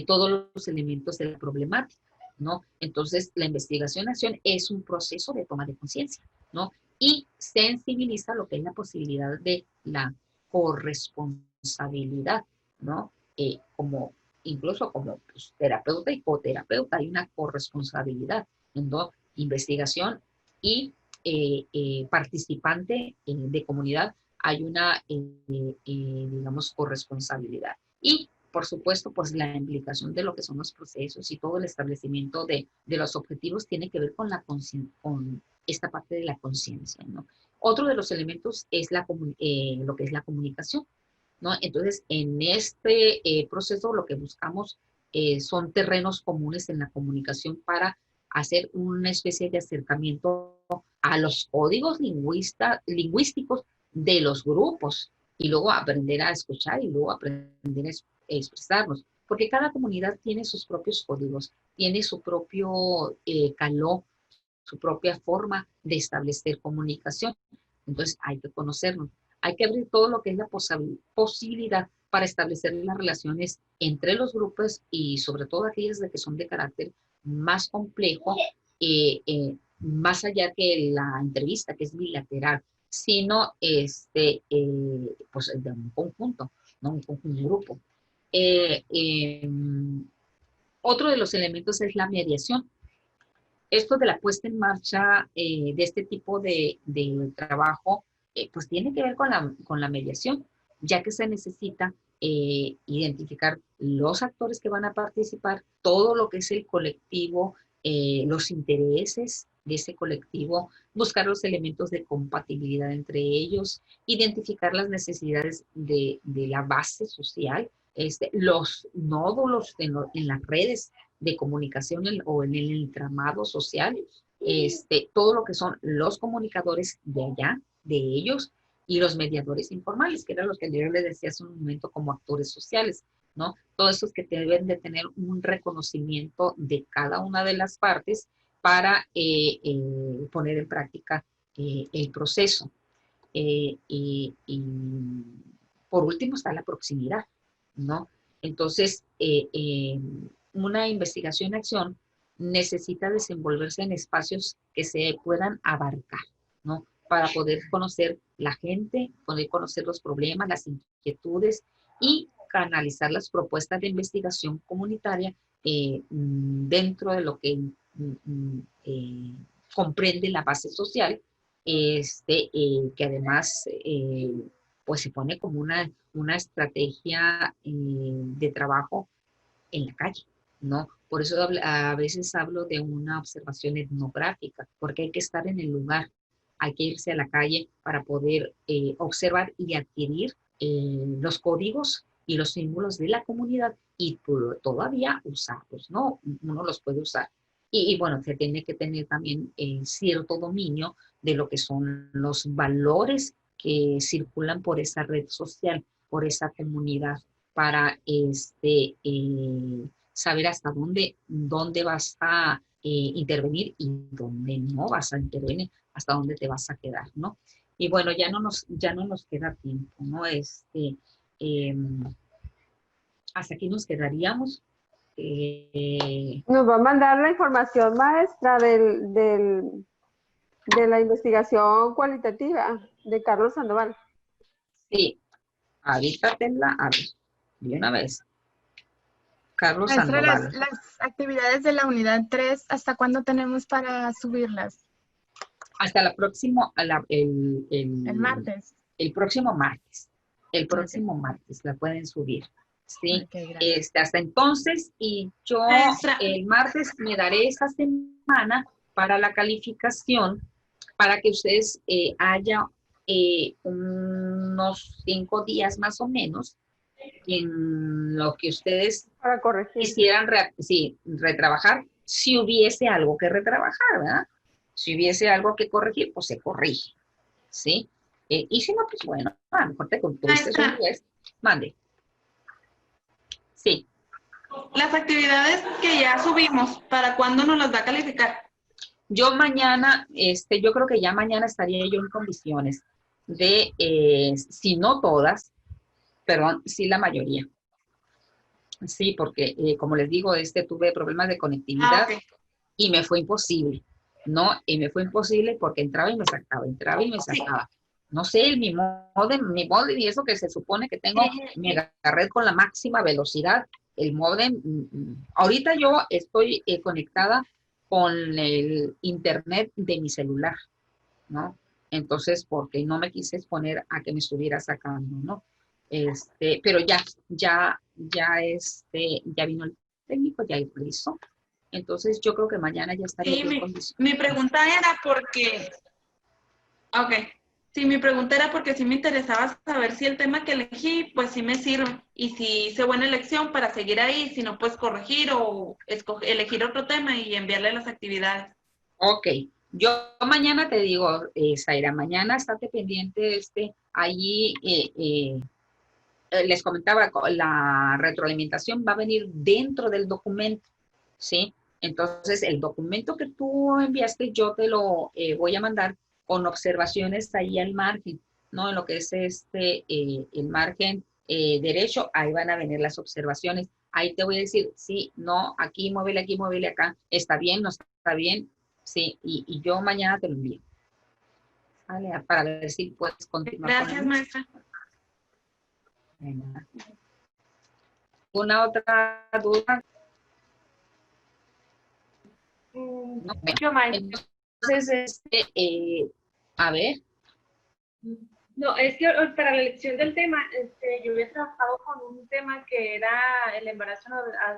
todos los elementos de la problemática, ¿no? Entonces, la investigación-acción es un proceso de toma de conciencia, ¿no? Y sensibiliza lo que es la posibilidad de la corresponsabilidad, ¿no? Incluso como pues, terapeuta y coterapeuta hay una corresponsabilidad, ¿no? Investigación y participante de comunidad hay una, digamos, corresponsabilidad. Y, por supuesto, pues la implicación de lo que son los procesos y todo el establecimiento de los objetivos tiene que ver con esta parte de la conciencia, ¿no? Otro de los elementos es lo que es la comunicación, ¿no? Entonces, en este proceso lo que buscamos son terrenos comunes en la comunicación para hacer una especie de acercamiento a los códigos lingüísticos de los grupos y luego aprender a escuchar y luego aprender a expresarnos, porque cada comunidad tiene sus propios códigos, tiene su propio caló, su propia forma de establecer comunicación. Entonces hay que conocernos, hay que abrir todo lo que es la posibilidad para establecer las relaciones entre los grupos y sobre todo aquellas de que son de carácter más complejo, más allá que la entrevista, que es bilateral, sino pues de un conjunto, ¿no? Un grupo. Otro de los elementos es la mediación. Esto de la puesta en marcha de este tipo de trabajo, pues tiene que ver con la mediación, ya que se necesita identificar los actores que van a participar, todo lo que es el colectivo, los intereses de ese colectivo, buscar los elementos de compatibilidad entre ellos, identificar las necesidades de la base social, los nódulos en las redes de comunicación o en el entramado social, todo lo que son los comunicadores de allá, de ellos, y los mediadores informales, que eran los que yo les decía hace un momento como actores sociales, ¿no? Todos esos que deben de tener un reconocimiento de cada una de las partes para poner en práctica el proceso. Y por último está la proximidad, ¿no? Entonces, una investigación-acción necesita desenvolverse en espacios que se puedan abarcar, ¿no? Para poder conocer la gente, poder conocer los problemas, las inquietudes y canalizar las propuestas de investigación comunitaria dentro de lo que comprende la base social, que además pues se pone como una estrategia de trabajo en la calle, ¿no? Por eso a veces hablo de una observación etnográfica, porque hay que estar en el lugar, hay que irse a la calle para poder observar y adquirir los códigos y los símbolos de la comunidad y todavía usarlos, ¿no? Uno los puede usar. Y bueno, se tiene que tener también cierto dominio de lo que son los valores que circulan por esa red social, por esa comunidad, para saber hasta dónde vas a intervenir y dónde no vas a intervenir, hasta dónde te vas a quedar, ¿no? Y bueno, ya no nos queda tiempo, ¿no? Hasta aquí nos quedaríamos. Nos va a mandar la información, maestra, de la investigación cualitativa de Carlos Sandoval. Sí, avítatela, a ver, de una vez. Carlos Maestra, Sandoval. las actividades de la unidad 3, ¿hasta cuándo tenemos para subirlas? Hasta la próxima, El martes. El próximo martes. El próximo martes la pueden subir. Sí, hasta entonces, y yo el martes me daré esa semana para la calificación, para que ustedes haya unos 5 días más o menos en lo que ustedes quisieran retrabajar, si hubiese algo que retrabajar, ¿verdad? Si hubiese algo que corregir, pues se corrige, ¿sí? Y si no, pues bueno, a lo mejor te contestes un día, mande. Sí. Las actividades que ya subimos, ¿para cuándo nos las va a calificar? Yo mañana, yo creo que ya mañana estaría yo en condiciones de, si no todas, perdón, sí la mayoría. Sí, porque como les digo, tuve problemas de conectividad y me fue imposible, ¿no? Y me fue imposible porque entraba y me sacaba, entraba y me sacaba. No sé, mi modem y eso que se supone que tengo, me agarré con la máxima velocidad. El modem, ahorita yo estoy conectada con el internet de mi celular, ¿no? Entonces, porque no me quise exponer a que me estuviera sacando, ¿no? Pero ya vino el técnico, ya lo hizo. Entonces, yo creo que mañana ya estaría en condición. Mi pregunta era porque... Sí, mi pregunta era porque sí me interesaba saber si el tema que elegí, pues sí me sirve. Y si hice buena elección para seguir ahí, si no, pues corregir o elegir otro tema y enviarle las actividades. Ok. Yo mañana te digo, Zaira, mañana estate pendiente, allí les comentaba, la retroalimentación va a venir dentro del documento, ¿sí? Entonces, el documento que tú enviaste, yo te lo voy a mandar con observaciones ahí al margen, ¿no? En lo que es el margen derecho, ahí van a venir las observaciones. Ahí te voy a decir, sí, no, aquí, muévele acá, está bien, no está bien, Sí, y yo mañana te lo envío. Vale, para ver si puedes continuar. Gracias, maestra. Venga. ¿Una otra duda? No, Yo, maestra. entonces, a ver. No, es que para la elección del tema, yo había trabajado con un tema que era el embarazo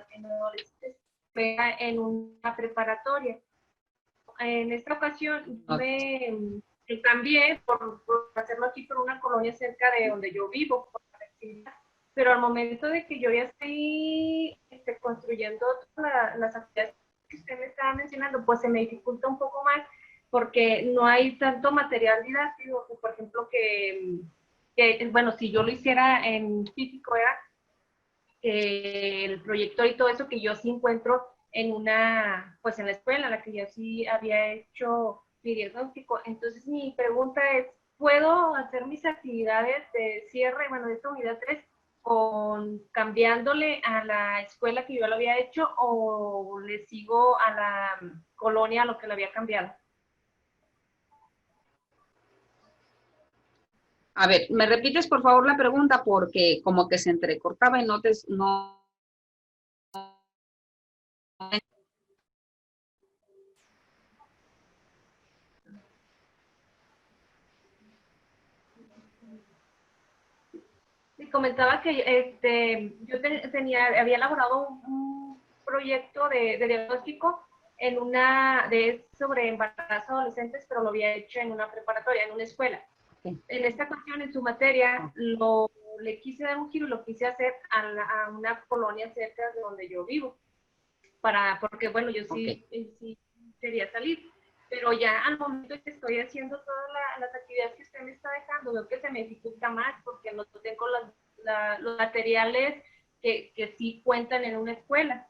en adolescentes, era en una preparatoria. En esta ocasión me cambié por hacerlo aquí por una colonia cerca de donde yo vivo, por la actividad. Pero al momento de que yo ya estoy construyendo las actividades que usted me estaba mencionando, pues se me dificulta un poco más porque no hay tanto material didáctico, por ejemplo, que bueno, si yo lo hiciera en físico, era el proyector y todo eso que yo sí encuentro en pues en la escuela, en la que yo sí había hecho mi diagnóstico. Entonces mi pregunta es, ¿puedo hacer mis actividades de cierre, bueno, de esta unidad 3, cambiándole a la escuela que yo lo había hecho o le sigo a la colonia a lo que lo había cambiado? A ver, ¿me repites por favor la pregunta? Porque como que se entrecortaba y no. Sí, comentaba que yo había elaborado un proyecto de diagnóstico sobre embarazo adolescentes, pero lo había hecho en una preparatoria, en una escuela. En esta ocasión, en su materia, le quise dar un giro y lo quise hacer a una colonia cerca de donde yo vivo, porque bueno, yo sí quería salir, pero ya al momento que estoy haciendo todas las actividades que usted me está dejando, veo que se me dificulta más porque no tengo los materiales que sí cuentan en una escuela,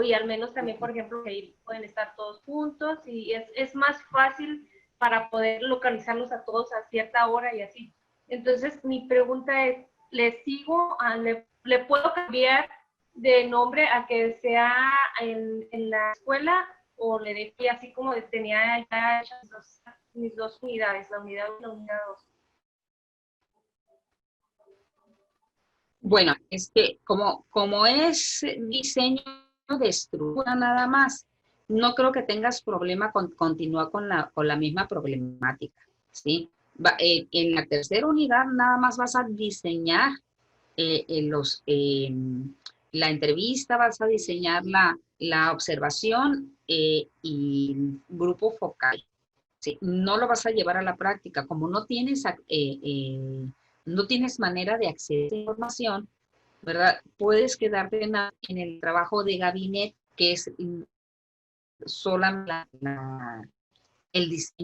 y al menos también, por ejemplo, que ahí pueden estar todos juntos y es más fácil para poder localizarlos a todos a cierta hora y así. Entonces, mi pregunta es, ¿le puedo cambiar de nombre a que sea en la escuela o le dejé así como tenía ya hechas mis dos unidades, la unidad 1 y la unidad 2? Bueno, es que como es diseño de estructura nada más, no creo que tengas problema con continuar con la misma problemática, ¿sí? En la tercera unidad nada más vas a diseñar la entrevista, vas a diseñar la observación y grupo focal, ¿sí? No lo vas a llevar a la práctica, como no tienes manera de acceder a esa información, ¿verdad? Puedes quedarte en el trabajo de gabinete, que es solamente el diseño